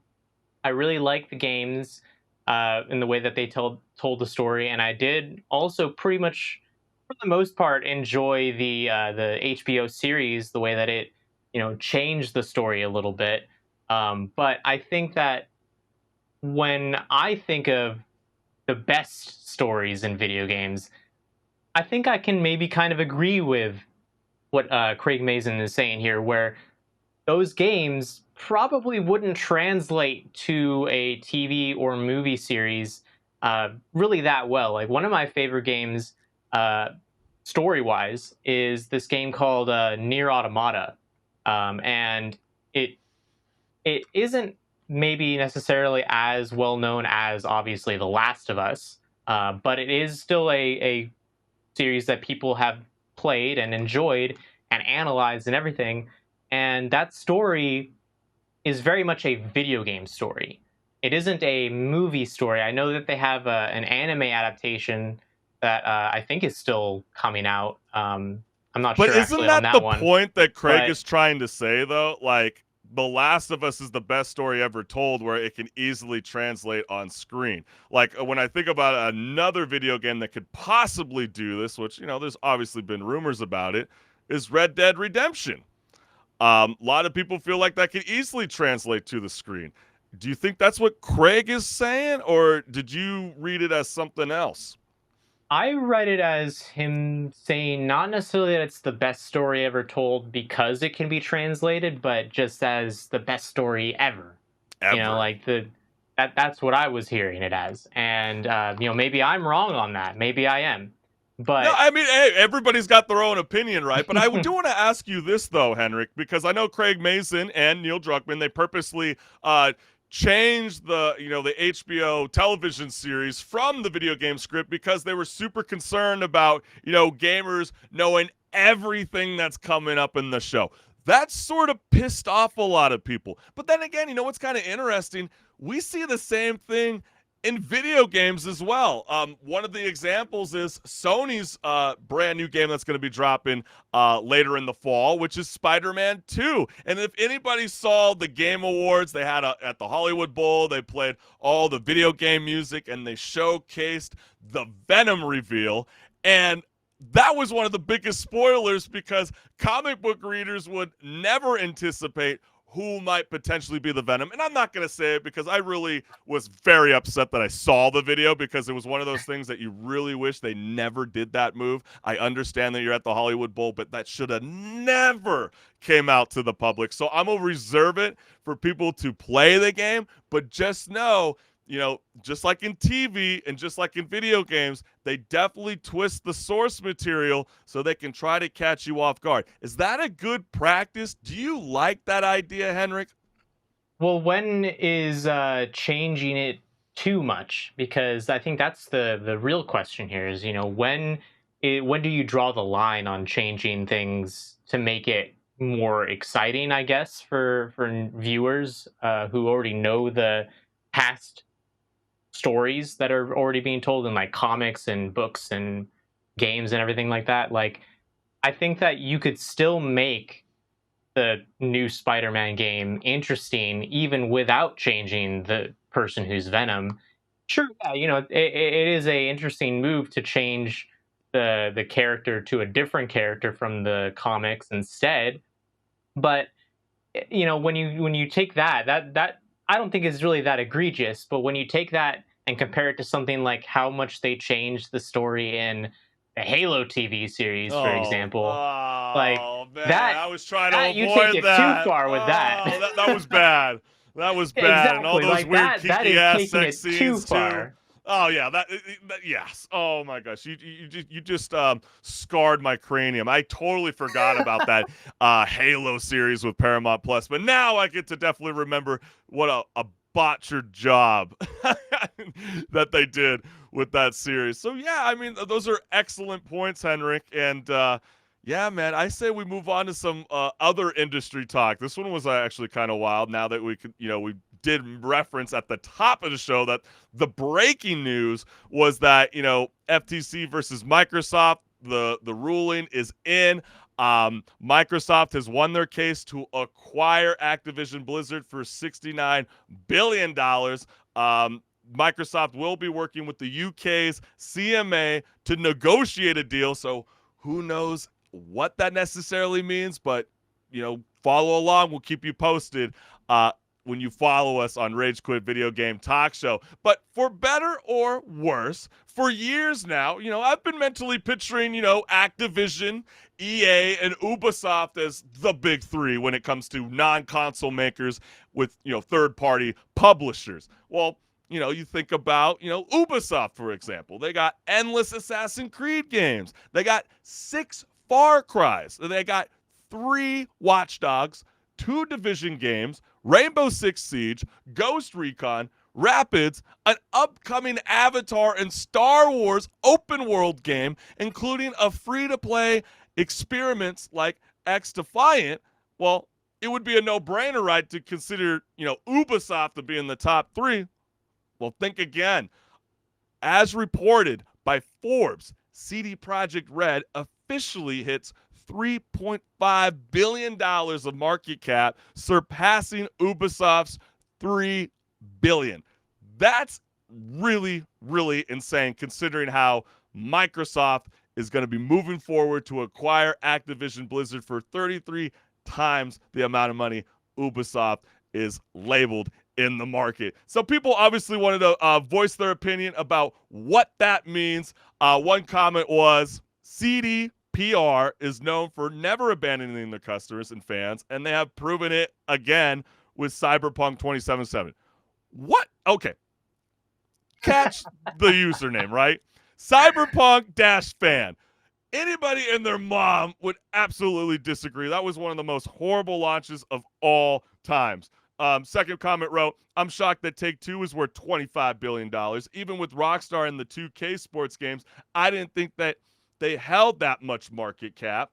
I really like the games in the way that they told the story, and I did also pretty much, for the most part, enjoy the HBO series, the way that it, you know, changed the story a little bit. But I think that when I think of the best stories in video games, I think I can maybe kind of agree with what Craig Mazin is saying here, where those games probably wouldn't translate to a TV or movie series really that well. Like one of my favorite games, story wise, is this game called Near Automata, and it it isn't maybe necessarily as well known as obviously The Last of Us, but it is still a series that people have played and enjoyed and analyzed and everything. And that story is very much a video game story. It isn't a movie story. I know that they have an anime adaptation that I think is still coming out. I'm not But sure isn't actually on that that the one. point that Craig But is trying to say, though? Like, The Last of Us is the best story ever told where it can easily translate on screen. Like, when I think about another video game that could possibly do this, which, there's obviously been rumors about it, is Red Dead Redemption. A lot of people feel like that could easily translate to the screen. Do you think that's what Craig is saying, or did you read it as something else? I read it as him saying not necessarily that it's the best story ever told because it can be translated, but just as the best story ever. Ever. Like that's what I was hearing it as. And maybe I'm wrong on that. Maybe I am. But No, I mean, hey, everybody's got their own opinion, right? But I do want to ask you this, though, HenricK, because I know Craig Mazin and Neil Druckmann, they purposely changed the HBO television series from the video game script because they were super concerned about gamers knowing everything that's coming up in the show. That sort of pissed off a lot of people. But then again, what's kind of interesting? We see the same thing in video games as well. One of the examples is Sony's brand new game that's going to be dropping later in the fall, which is Spider-Man 2. And if anybody saw the Game Awards, they had at the Hollywood Bowl, they played all the video game music, and they showcased the Venom reveal. And that was one of the biggest spoilers because comic book readers would never anticipate who might potentially be the Venom. And I'm not going to say it because I really was very upset that I saw the video because it was one of those things that you really wish they never did that move. I understand that you're at the Hollywood Bowl, but that should have never came out to the public. So I'm going to reserve it for people to play the game, but just know, just like in TV and just like in video games, they definitely twist the source material so they can try to catch you off guard. Is that a good practice? Do you like that idea, HenricK? Well, when is changing it too much? Because I think that's the real question here is, when do you draw the line on changing things to make it more exciting, I guess, for viewers who already know the past stories that are already being told in like comics and books and games and everything like that. Like, I think that you could still make the new Spider-Man game interesting even without changing the person who's Venom. Sure, yeah, it is a interesting move to change the character to a different character from the comics instead. But when you take that I don't think is really that egregious. But when you take that and compare it to something like how much they changed the story in the Halo TV series, for example, like man, that, I was trying to avoid you take it that. too far with that. That was bad. That was bad. Exactly. And all those like weird that kinky is ass taking sex it too scenes far. too. Oh yeah, that yes. Oh my gosh, you just scarred my cranium. I totally forgot about that Halo series with Paramount Plus, but now I get to definitely remember what a botched job that they did with that series. So yeah, I mean those are excellent points, HenricK, and yeah, man, I say we move on to some other industry talk. This one was actually kind of wild. Now that we could, we did reference at the top of the show that the breaking news was that FTC versus Microsoft, the ruling is in. Microsoft has won their case to acquire Activision Blizzard for $69 billion. Microsoft will be working with the UK's CMA to negotiate a deal. So who knows what that necessarily means, but follow along. We'll keep you posted. when you follow us on Rage Quit Video Game Talk Show. But for better or worse, for years now, I've been mentally picturing, Activision, EA, and Ubisoft as the big three when it comes to non-console makers with, third-party publishers. Well, you think about, Ubisoft, for example. They got endless Assassin's Creed games. They got 6 Far Cries. They got 3 Watch Dogs, 2 Division games, Rainbow Six Siege, Ghost Recon, Rapids, an upcoming Avatar and Star Wars open world game, including a free-to-play experiments like X Defiant. Well, it would be a no-brainer, right, to consider, Ubisoft to be in the top 3. Well, think again. As reported by Forbes, CD Projekt Red officially hits $3.5 billion of market cap, surpassing Ubisoft's $3 billion. That's really, really insane considering how Microsoft is going to be moving forward to acquire Activision Blizzard for 33 times the amount of money Ubisoft is labeled in the market. So people obviously wanted to voice their opinion about what that means. One comment was, CDPR is known for never abandoning their customers and fans, and they have proven it again with Cyberpunk 2077. What? Okay. Catch the username, right? Cyberpunk-fan. Anybody and their mom would absolutely disagree. That was one of the most horrible launches of all times. Second comment wrote, I'm shocked that Take-Two is worth $25 billion. Even with Rockstar and the 2K sports games, I didn't think that they held that much market cap.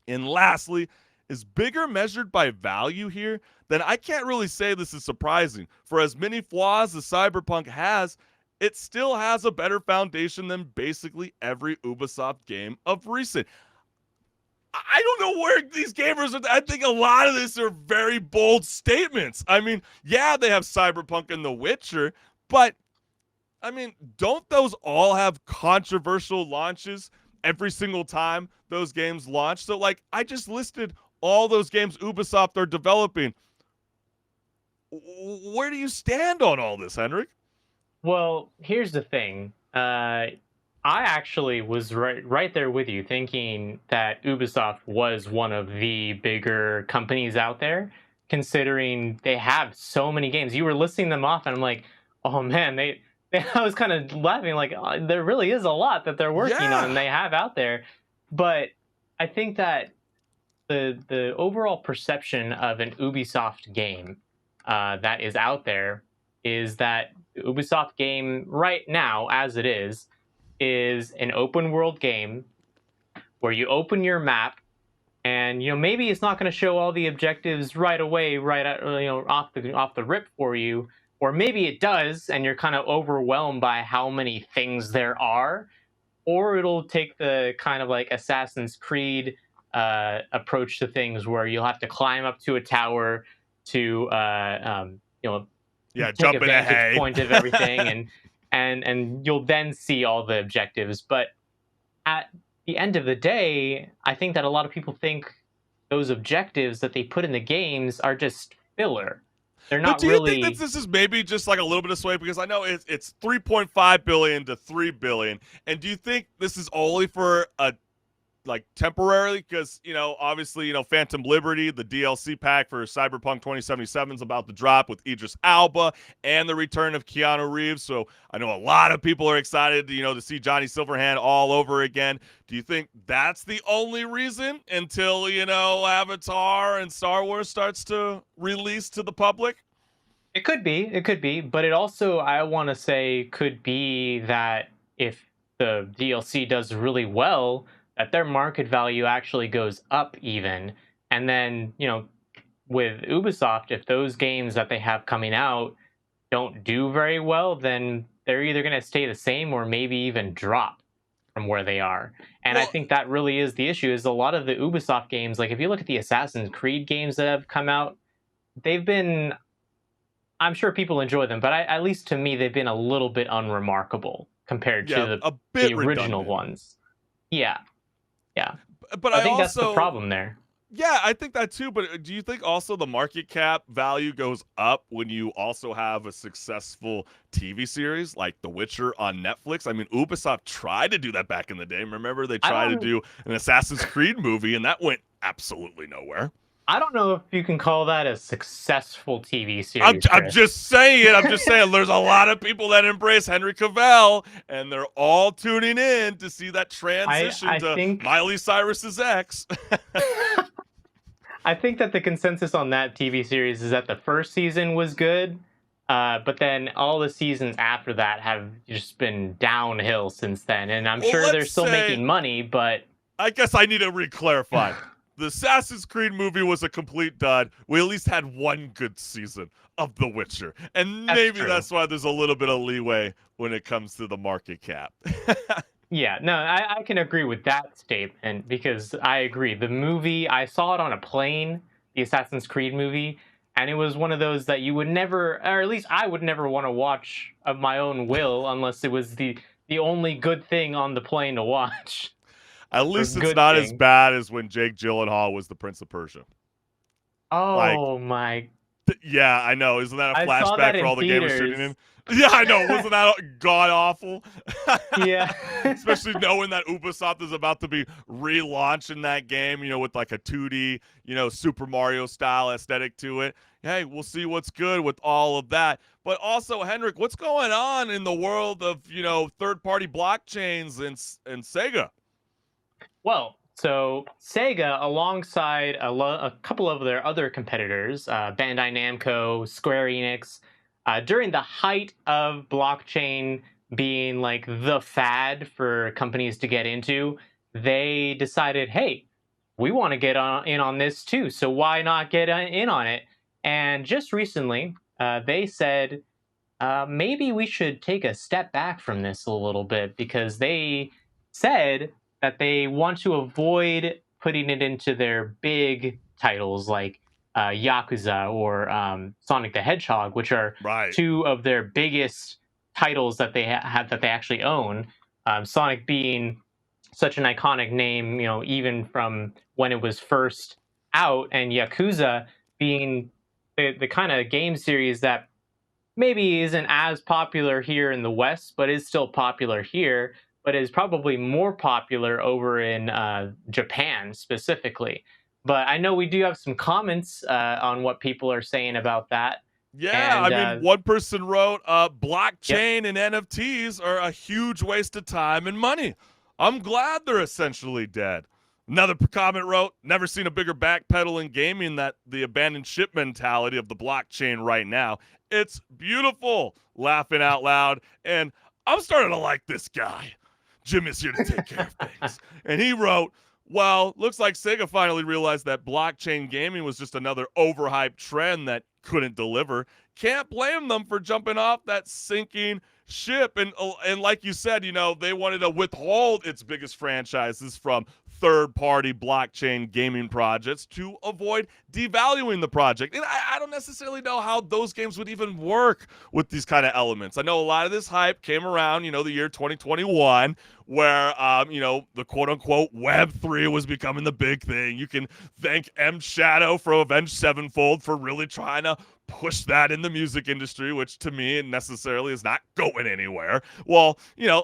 And lastly, is bigger measured by value here? Then I can't really say this is surprising. For as many flaws as Cyberpunk has, it still has a better foundation than basically every Ubisoft game of recent. I don't know where these gamers are. I think a lot of this are very bold statements. I mean, yeah, they have Cyberpunk and The Witcher, but I mean, don't those all have controversial launches every single time those games launch? So, I just listed all those games Ubisoft are developing. Where do you stand on all this, HenricK? Well, here's the thing. I actually was right there with you, thinking that Ubisoft was one of the bigger companies out there, considering they have so many games. You were listing them off, and I'm like, oh man, I was kind of laughing, like, oh, there really is a lot that they're working on and they have out there. But I think that the overall perception of an Ubisoft game that is out there is that the Ubisoft game right now, as it is an open world game where you open your map and maybe it's not going to show all the objectives right away, off the rip for you, or maybe it does and you're kind of overwhelmed by how many things there are, or it'll take the kind of like Assassin's Creed approach to things where you'll have to climb up to a tower to jump in a hay point of everything and you'll then see all the objectives. But at the end of the day, I think that a lot of people think those objectives that they put in the games are just filler. They're not really. But do you think that this is maybe just like a little bit of sway? Because I know it's $3.5 billion to $3 billion, and do you think this is only for temporarily? Because obviously Phantom Liberty, the DLC pack for Cyberpunk 2077 is about to drop with Idris Elba and the return of Keanu Reeves. So I know a lot of people are excited to see Johnny Silverhand all over again. Do you think that's the only reason until Avatar and Star Wars starts to release to the public? It could be, but it also, I want to say, could be that if the DLC does really well, that their market value actually goes up even. And then, with Ubisoft, if those games that they have coming out don't do very well, then they're either going to stay the same or maybe even drop from where they are. And I think that really is the issue, is a lot of the Ubisoft games, like if you look at the Assassin's Creed games that have come out, they've been, I'm sure people enjoy them, but at least to me, they've been a little bit unremarkable compared to the original ones. Yeah. But I think that's the problem there. Yeah, I think that too. But do you think also the market cap value goes up when you also have a successful TV series like The Witcher on Netflix? I mean, Ubisoft tried to do that back in the day. Remember, they I tried to don't. do an Assassin's Creed movie, and that went absolutely nowhere. I don't know if you can call that a successful TV I'm, series, I'm Chris. just saying. I'm just saying. There's a lot of people that embrace Henry Cavill, and they're all tuning in to see that transition I to think Miley Cyrus's ex. I think that the consensus on that TV series is that the first season was good, but then all the seasons after that have just been downhill since then. And I'm Well, sure they're let's still say- making money, but I guess I need to re-clarify. The Assassin's Creed movie was a complete dud. We at least had one good season of The Witcher. And maybe true. that's why there's a little bit of leeway when it comes to the market cap. yeah, no, I can agree with that statement because I agree. The movie, I saw it on a plane, the Assassin's Creed movie, and it was one of those that you would never, or at least I would never want to watch of my own will unless it was the only good thing on the plane to watch. At least it's good not as thing. bad as when Jake Gyllenhaal was the Prince of Persia. Oh my! Yeah, I know. Isn't that a I saw flashback that for in all the gamers tuning in? theaters. Yeah, I know. Wasn't that god awful? Yeah. Especially knowing that Ubisoft is about to be relaunching that game, with like a 2D, Super Mario style aesthetic to it. Hey, we'll see what's good with all of that. But also, HenricK, what's going on in the world of, third-party blockchains and SEGA? Well, so SEGA, alongside a couple of their other competitors, Bandai Namco, Square Enix, during the height of blockchain being like the fad for companies to get into, they decided, hey, we want to get in on this too, so why not get in on it? And just recently, they said, maybe we should take a step back from this a little bit because they said that they want to avoid putting it into their big titles like Yakuza or Sonic the Hedgehog, which are two of their biggest titles that they have that they actually own. Sonic being such an iconic name, even from when it was first out, and Yakuza being the kind of game series that maybe isn't as popular here in the West, but is still popular here, but is probably more popular over in Japan specifically. But I know we do have some comments on what people are saying about that. Yeah, And, I mean, one person wrote, blockchain and NFTs are a huge waste of time and money. I'm glad they're essentially dead. Another comment wrote, never seen a bigger backpedal in gaming that the abandoned ship mentality of the blockchain right now. It's beautiful, laughing out loud. And I'm starting to like this guy. Jim is here to take care of things. And he wrote, well, looks like SEGA finally realized that blockchain gaming was just another overhyped trend that couldn't deliver. Can't blame them for jumping off that sinking ship. And like you said, they wanted to withhold its biggest franchises from third-party blockchain gaming projects to avoid devaluing the project. And I don't necessarily know how those games would even work with these kind of elements. I know a lot of this hype came around, the year 2021, where, the quote-unquote Web3 was becoming the big thing. You can thank M. Shadow for Avenged Sevenfold for really trying to push that in the music industry, which to me necessarily is not going anywhere. Well,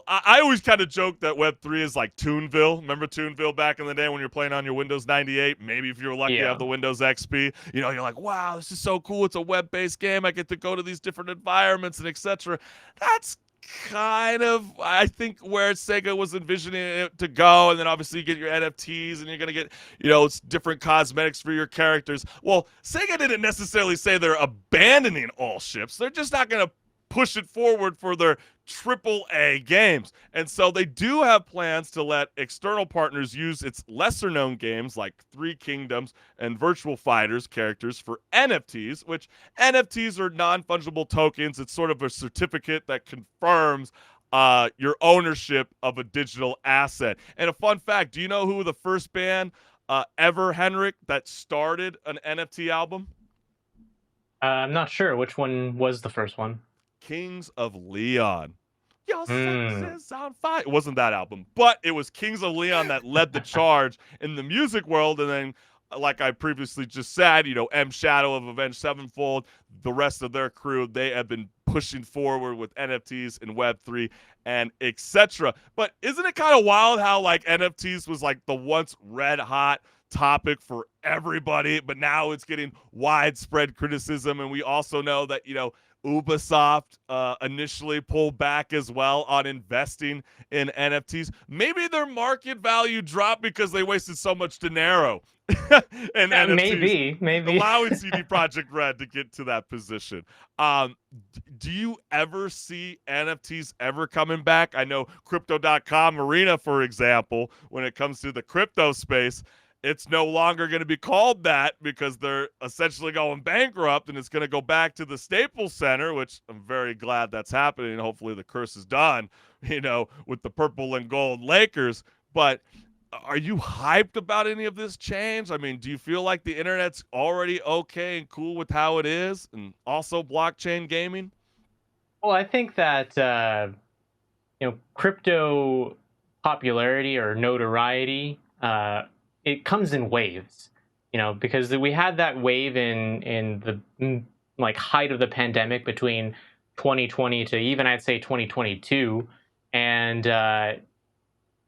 I always kind of joke that Web3 is like Toonville. Remember Toonville back in the day when you're playing on your Windows 98? Maybe if you're lucky, you have the Windows XP. You're like, wow, this is so cool. It's a web-based game. I get to go to these different environments and etc. That's kind of, I think, where SEGA was envisioning it to go. And then obviously you get your NFTs and you're going to get, it's different cosmetics for your characters. Well, SEGA didn't necessarily say they're abandoning all ships. They're just not going to push it forward for their AAA games. And so they do have plans to let external partners use its lesser-known games like Three Kingdoms and Virtual Fighters characters for NFTs, which NFTs are non-fungible tokens. It's sort of a certificate that confirms your ownership of a digital asset. And a fun fact, do you know who the first band ever, HenricK, that started an NFT album? I'm not sure. Which one was the first one? Kings of Leon. Your sex is on fire. It wasn't that album, but it was Kings of Leon that led the charge in the music world. And then like I previously just said, M Shadow of Avenged Sevenfold, the rest of their crew, they have been pushing forward with NFTs and Web3 and etc. But isn't it kind of wild how like NFTs was like the once red hot topic for everybody, but now it's getting widespread criticism, and we also know that Ubisoft initially pulled back as well on investing in NFTs. Maybe their market value dropped because they wasted so much dinero and NFTs, maybe allowing CD Projekt Red to get to that position. Do you ever see NFTs ever coming back? I know Crypto.com Arena, for example, when it comes to the crypto space, it's no longer going to be called that because they're essentially going bankrupt, and it's going to go back to the Staples Center, which I'm very glad that's happening. Hopefully the curse is done, with the purple and gold Lakers. But are you hyped about any of this change? I mean, do you feel like the internet's already okay and cool with how it is, and also blockchain gaming? Well, I think that crypto popularity or notoriety, it comes in waves, because we had that wave in the like height of the pandemic between 2020 to even I'd say 2022, and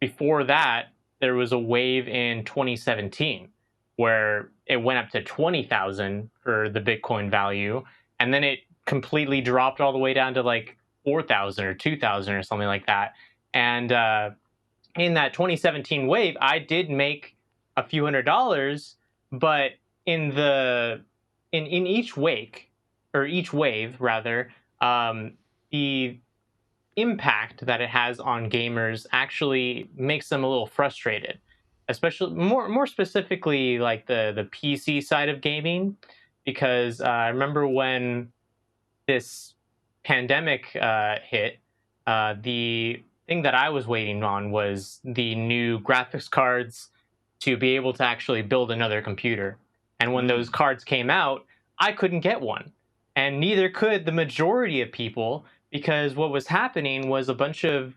before that there was a wave in 2017 where it went up to 20,000 for the Bitcoin value, and then it completely dropped all the way down to like 4,000 or 2,000 or something like that. And in that 2017 wave, I did make a few $100s, but in each wave rather, the impact that it has on gamers actually makes them a little frustrated, especially more specifically like the PC side of gaming, because I remember when this pandemic hit, the thing that I was waiting on was the new graphics cards to be able to actually build another computer. And when those cards came out, I couldn't get one. And neither could the majority of people, because what was happening was a bunch of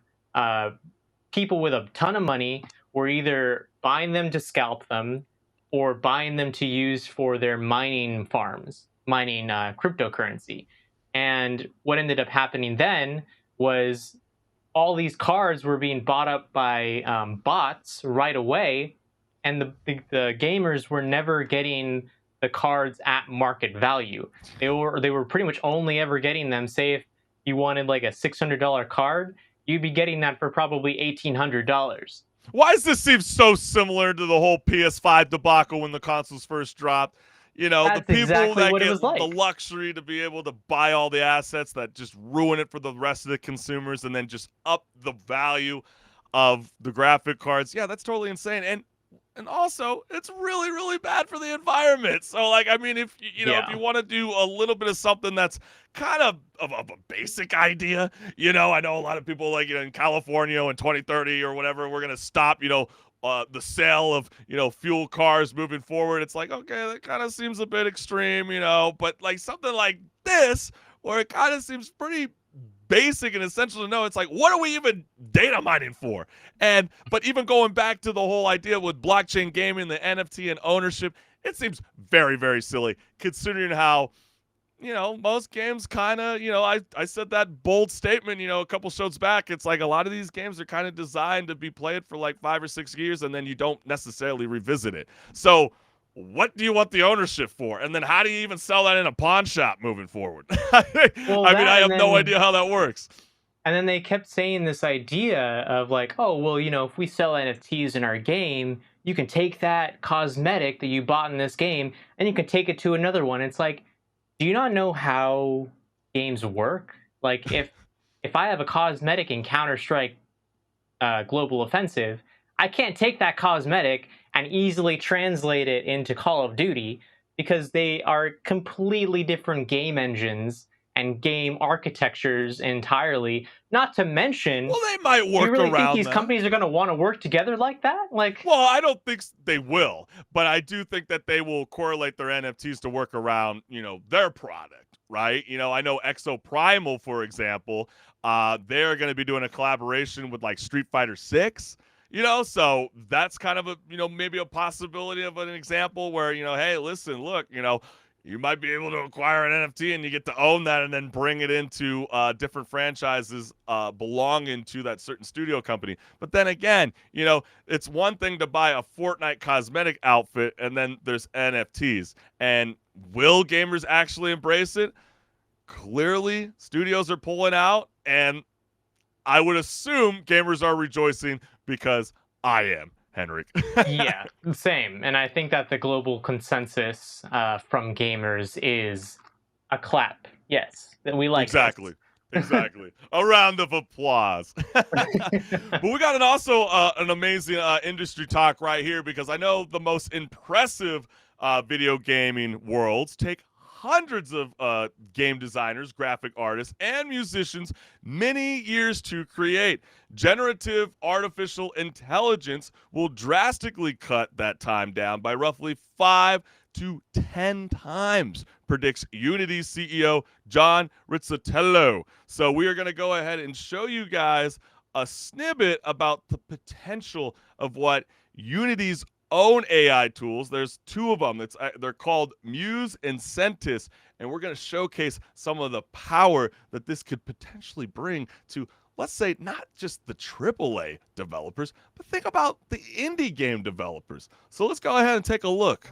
people with a ton of money were either buying them to scalp them or buying them to use for their mining farms, mining cryptocurrency. And what ended up happening then was all these cards were being bought up by bots right away, and the gamers were never getting the cards at market value. They were pretty much only ever getting them. Say if you wanted like a $600 card, you'd be getting that for probably $1,800. Why does this seem so similar to the whole PS5 debacle when the consoles first dropped? That's the people exactly that what it get was like. the luxury to be able to buy all the assets that just ruin it for the rest of the consumers, and then just up the value of the graphic cards. Yeah, that's totally insane. And also, it's really, really bad for the environment. So, like, I mean, if you want to do a little bit of something that's kind of a basic idea, I know a lot of people like, in California in 2030 or whatever, we're gonna stop, the sale of, fuel cars moving forward. It's like, okay, that kind of seems a bit extreme, but like something like this, where it kind of seems pretty basic and essential to know, it's like, what are we even data mining for? But even going back to the whole idea with blockchain gaming, the NFT and ownership, it seems very, very silly considering how, most games kind of, I said that bold statement, a couple shows back. It's like a lot of these games are kind of designed to be played for like 5 or 6 years, and then you don't necessarily revisit it. So what do you want the ownership for? And then how do you even sell that in a pawn shop moving forward? Well, I have no idea how that works. And then they kept saying this idea of like, oh, well, if we sell NFTs in our game, you can take that cosmetic that you bought in this game and you can take it to another one. It's like, do you not know how games work? Like, if I have a cosmetic in Counter-Strike Global Offensive, I can't take that cosmetic and easily translate it into Call of Duty because they are completely different game engines and game architectures entirely. Not to mention, well, they might work do you really around think these companies are going to want to work together like that? Like, well, I don't think they will, but I do think that they will correlate their NFTs to work around, their product, right? I know Exo Primal, for example, they're going to be doing a collaboration with like Street Fighter 6. So that's kind of a, maybe a possibility of an example where, hey, listen, look, you might be able to acquire an NFT and you get to own that and then bring it into different franchises belonging to that certain studio company. But then again, it's one thing to buy a Fortnite cosmetic outfit and then there's NFTs. And will gamers actually embrace it? Clearly, studios are pulling out, and I would assume gamers are rejoicing because I am. HenricK. Yeah, same. And I think that the global consensus from gamers is a clap. Yes, that we like exactly. This. Exactly. A round of applause. But we got an amazing industry talk right here because I know the most impressive video gaming worlds take hundreds of game designers, graphic artists, and musicians many years to create. Generative artificial intelligence will drastically cut that time down by roughly 5 to 10 times, predicts Unity's CEO, John Rizzitello. So we are going to go ahead and show you guys a snippet about the potential of what Unity's own AI tools. There's two of them. They're called Muse and Centis, and we're going to showcase some of the power that this could potentially bring to, let's say, not just the AAA developers, but think about the indie game developers. So let's go ahead and take a look.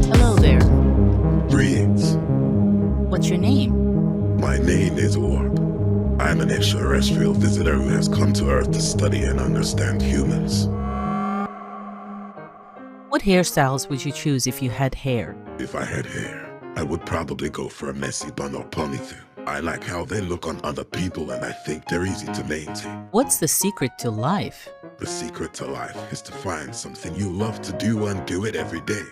Hello there. Greetings. What's your name? My name is Orb. I'm an extraterrestrial visitor who has come to Earth to study and understand humans. What hairstyles would you choose if you had hair? If I had hair, I would probably go for a messy bun or ponytail. I like how they look on other people and I think they're easy to maintain. What's the secret to life? The secret to life is to find something you love to do and do it every day.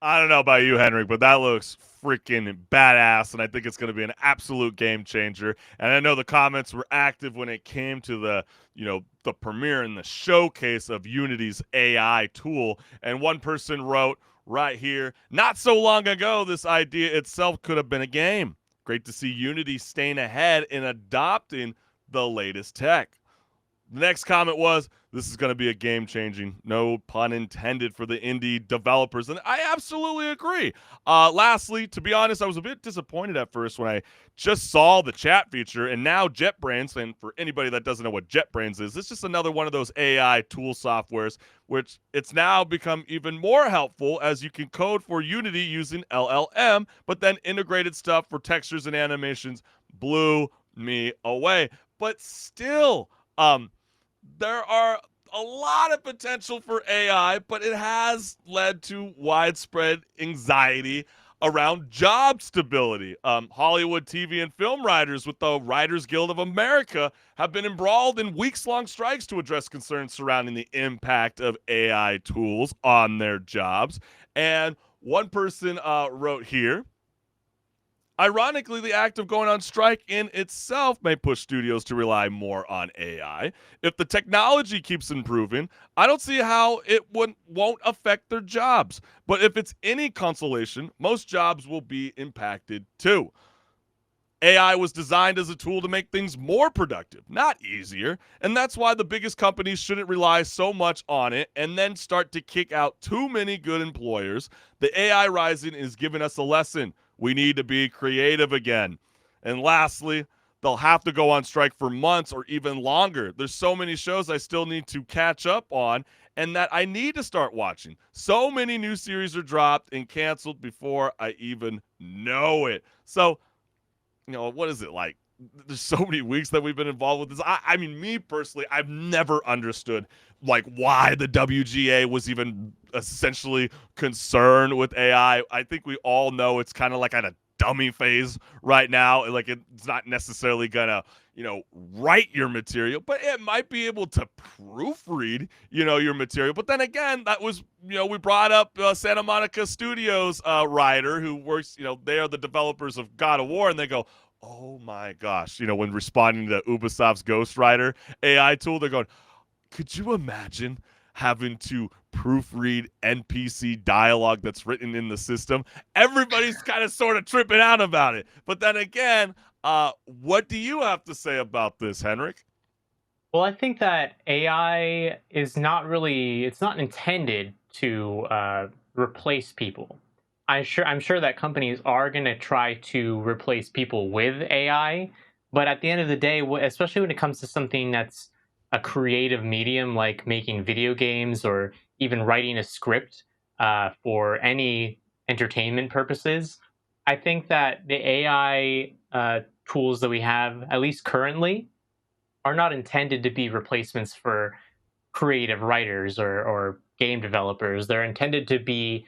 I don't know about you, HenricK, but that looks freaking badass, and I think it's going to be an absolute game changer. And I know the comments were active when it came to the premiere and the showcase of Unity's AI tool. And one person wrote right here, not so long ago, this idea itself could have been a game. Great to see Unity staying ahead and adopting the latest tech. The next comment was, this is going to be a game-changing, no pun intended, for the indie developers. And I absolutely agree. Lastly, to be honest, I was a bit disappointed at first when I just saw the chat feature. And now JetBrains, and for anybody that doesn't know what JetBrains is, it's just another one of those AI tool softwares, which it's now become even more helpful as you can code for Unity using LLM, but then integrated stuff for textures and animations blew me away. But still, there are a lot of potential for AI, but it has led to widespread anxiety around job stability. Hollywood TV and film writers with the Writers Guild of America have been embroiled in weeks-long strikes to address concerns surrounding the impact of AI tools on their jobs. And one person wrote here, ironically, the act of going on strike in itself may push studios to rely more on AI. If the technology keeps improving, I don't see how it won't affect their jobs. But if it's any consolation, most jobs will be impacted too. AI was designed as a tool to make things more productive, not easier. And that's why the biggest companies shouldn't rely so much on it and then start to kick out too many good employers. The AI rising is giving us a lesson. We need to be creative again. And lastly, they'll have to go on strike for months or even longer. There's so many shows I still need to catch up on and that I need to start watching. So many new series are dropped and canceled before I even know it. So, what is it like? There's so many weeks that we've been involved with this. I mean, me personally, I've never understood why the WGA was even essentially concerned with AI. I think we all know it's kind of like an dummy phase right now. Like it's not necessarily gonna, write your material, but it might be able to proofread, your material. But then again, that was, we brought up Santa Monica Studios writer who works, they are the developers of God of War, and they go, oh my gosh, when responding to Ubisoft's Ghostwriter AI tool, they're going, could you imagine having to proofread NPC dialogue that's written in the system? Everybody's kind of sort of tripping out about it. But then again, what do you have to say about this, HenricK? Well, I think that AI is it's not intended to replace people. I'm sure that companies are going to try to replace people with AI, but at the end of the day, especially when it comes to something that's a creative medium like making video games or even writing a script for any entertainment purposes, I think that the AI tools that we have, at least currently, are not intended to be replacements for creative writers or game developers. They're intended to be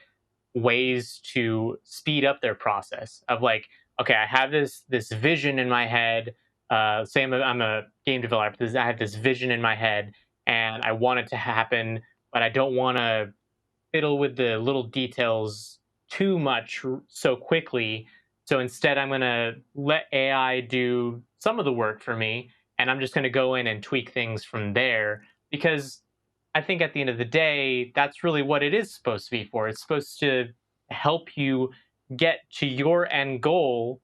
ways to speed up their process of like, okay, I have this vision in my head. Say I'm a game developer. I have this vision in my head, and I want it to happen, but I don't want to fiddle with the little details too much so quickly. So instead, I'm going to let AI do some of the work for me, and I'm just going to go in and tweak things from there, because I think at the end of the day, that's really what it is supposed to be for. It's supposed to help you get to your end goal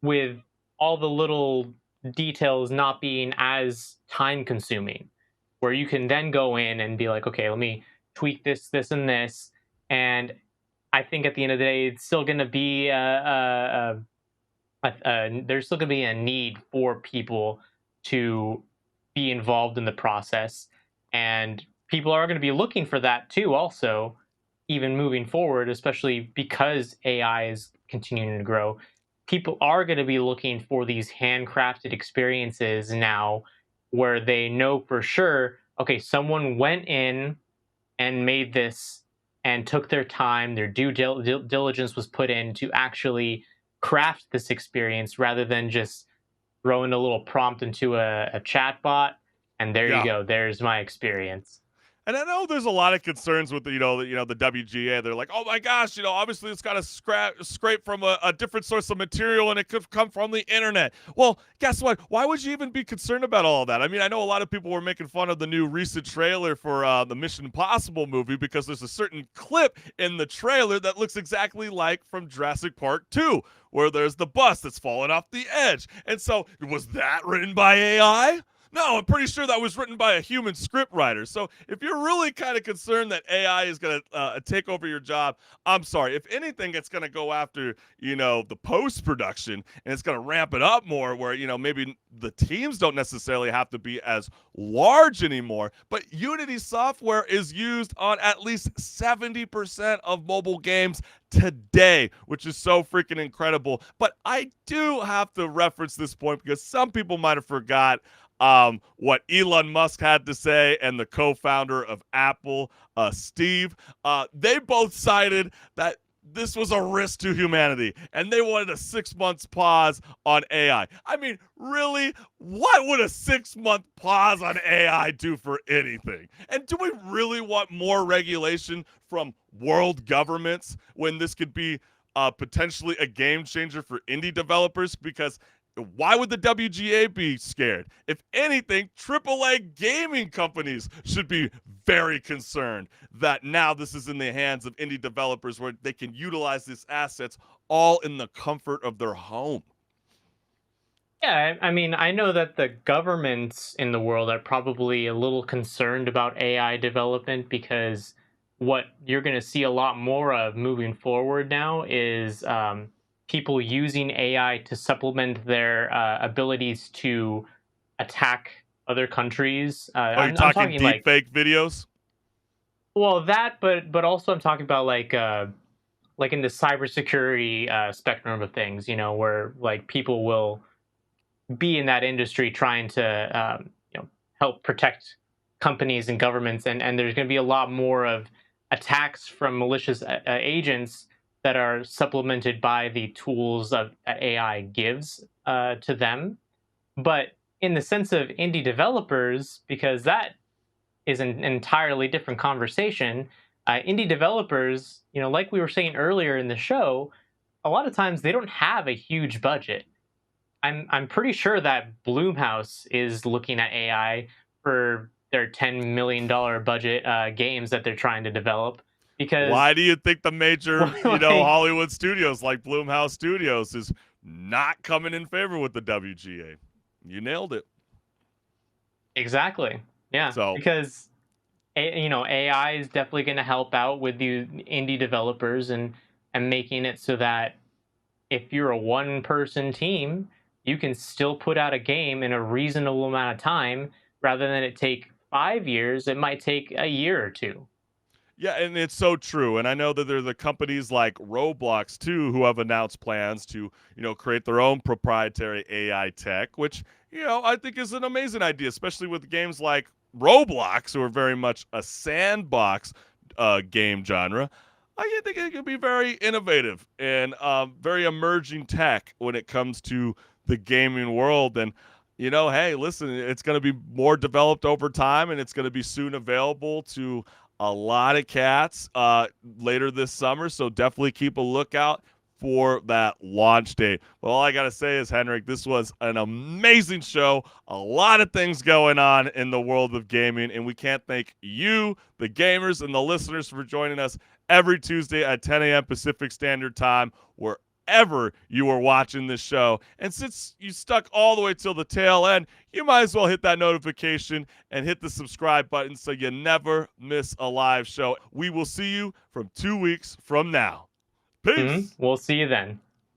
with all the little details not being as time consuming, where you can then go in and be like, okay, let me tweak this, this, and this. And I think at the end of the day, it's still going to be there's still going to be a need for people to be involved in the process, and people are going to be looking for that too also, even moving forward, especially because AI is continuing to grow. People are going to be looking for these handcrafted experiences now where they know for sure, okay, someone went in and made this and took their time, their due diligence was put in to actually craft this experience, rather than just throwing a little prompt into a chat bot and there you go, there's my experience. And I know there's a lot of concerns with the WGA. They're like, oh my gosh, obviously it's got to scrape from a different source of material, and it could come from the internet. Well, guess what? Why would you even be concerned about all of that? I mean, I know a lot of people were making fun of the new recent trailer for the Mission Impossible movie because there's a certain clip in the trailer that looks exactly like from Jurassic Park 2, where there's the bus that's falling off the edge. And so, was that written by AI? No, I'm pretty sure that was written by a human script writer. So if you're really kind of concerned that AI is going to take over your job, I'm sorry. If anything, it's going to go after, the post-production, and it's going to ramp it up more where, maybe the teams don't necessarily have to be as large anymore. But Unity software is used on at least 70% of mobile games today, which is so freaking incredible. But I do have to reference this point because some people might have forgot what Elon Musk had to say, and the co-founder of Apple, Steve. They both cited that this was a risk to humanity, and they wanted a 6 months pause on AI. I mean, really? What would a 6-month pause on AI do for anything? And do we really want more regulation from world governments when this could be potentially a game changer for indie developers? Because why would the WGA be scared? If anything, AAA gaming companies should be very concerned that now this is in the hands of indie developers where they can utilize these assets all in the comfort of their home. Yeah, I mean, I know that the governments in the world are probably a little concerned about AI development, because what you're going to see a lot more of moving forward now is people using AI to supplement their abilities to attack other countries. You're talking deep like, fake videos? Well, that, but also I'm talking about like in the cybersecurity spectrum of things, where like people will be in that industry trying to help protect companies and governments, and there's going to be a lot more of attacks from malicious agents that are supplemented by the tools that AI gives to them. But in the sense of indie developers, because that is an entirely different conversation, indie developers, like we were saying earlier in the show, a lot of times they don't have a huge budget. I'm pretty sure that Blumhouse is looking at AI for their $10 million budget games that they're trying to develop. Because why do you think the major, like, Hollywood studios like Blumhouse Studios is not coming in favor with the WGA? You nailed it. Exactly. Yeah. So because AI is definitely going to help out with the indie developers and making it so that if you're a one-person team, you can still put out a game in a reasonable amount of time, rather than it take 5 years. It might take a year or two. Yeah, and it's so true. And I know that there are the companies like Roblox, too, who have announced plans to, create their own proprietary AI tech, which, I think is an amazing idea, especially with games like Roblox, who are very much a sandbox game genre. I think it could be very innovative and very emerging tech when it comes to the gaming world. And, hey, listen, it's going to be more developed over time, and it's going to be soon available to a lot of cats later this summer. So definitely keep a lookout for that launch date. Well, all I got to say is, HenricK, this was an amazing show. A lot of things going on in the world of gaming, and we can't thank you, the gamers, and the listeners for joining us every Tuesday at 10 a.m. Pacific Standard Time, wherever you are watching this show. And since you stuck all the way till the tail end, you might as well hit that notification and hit the subscribe button so you never miss a live show. We will see you from 2 weeks from now. Peace. We'll see you then.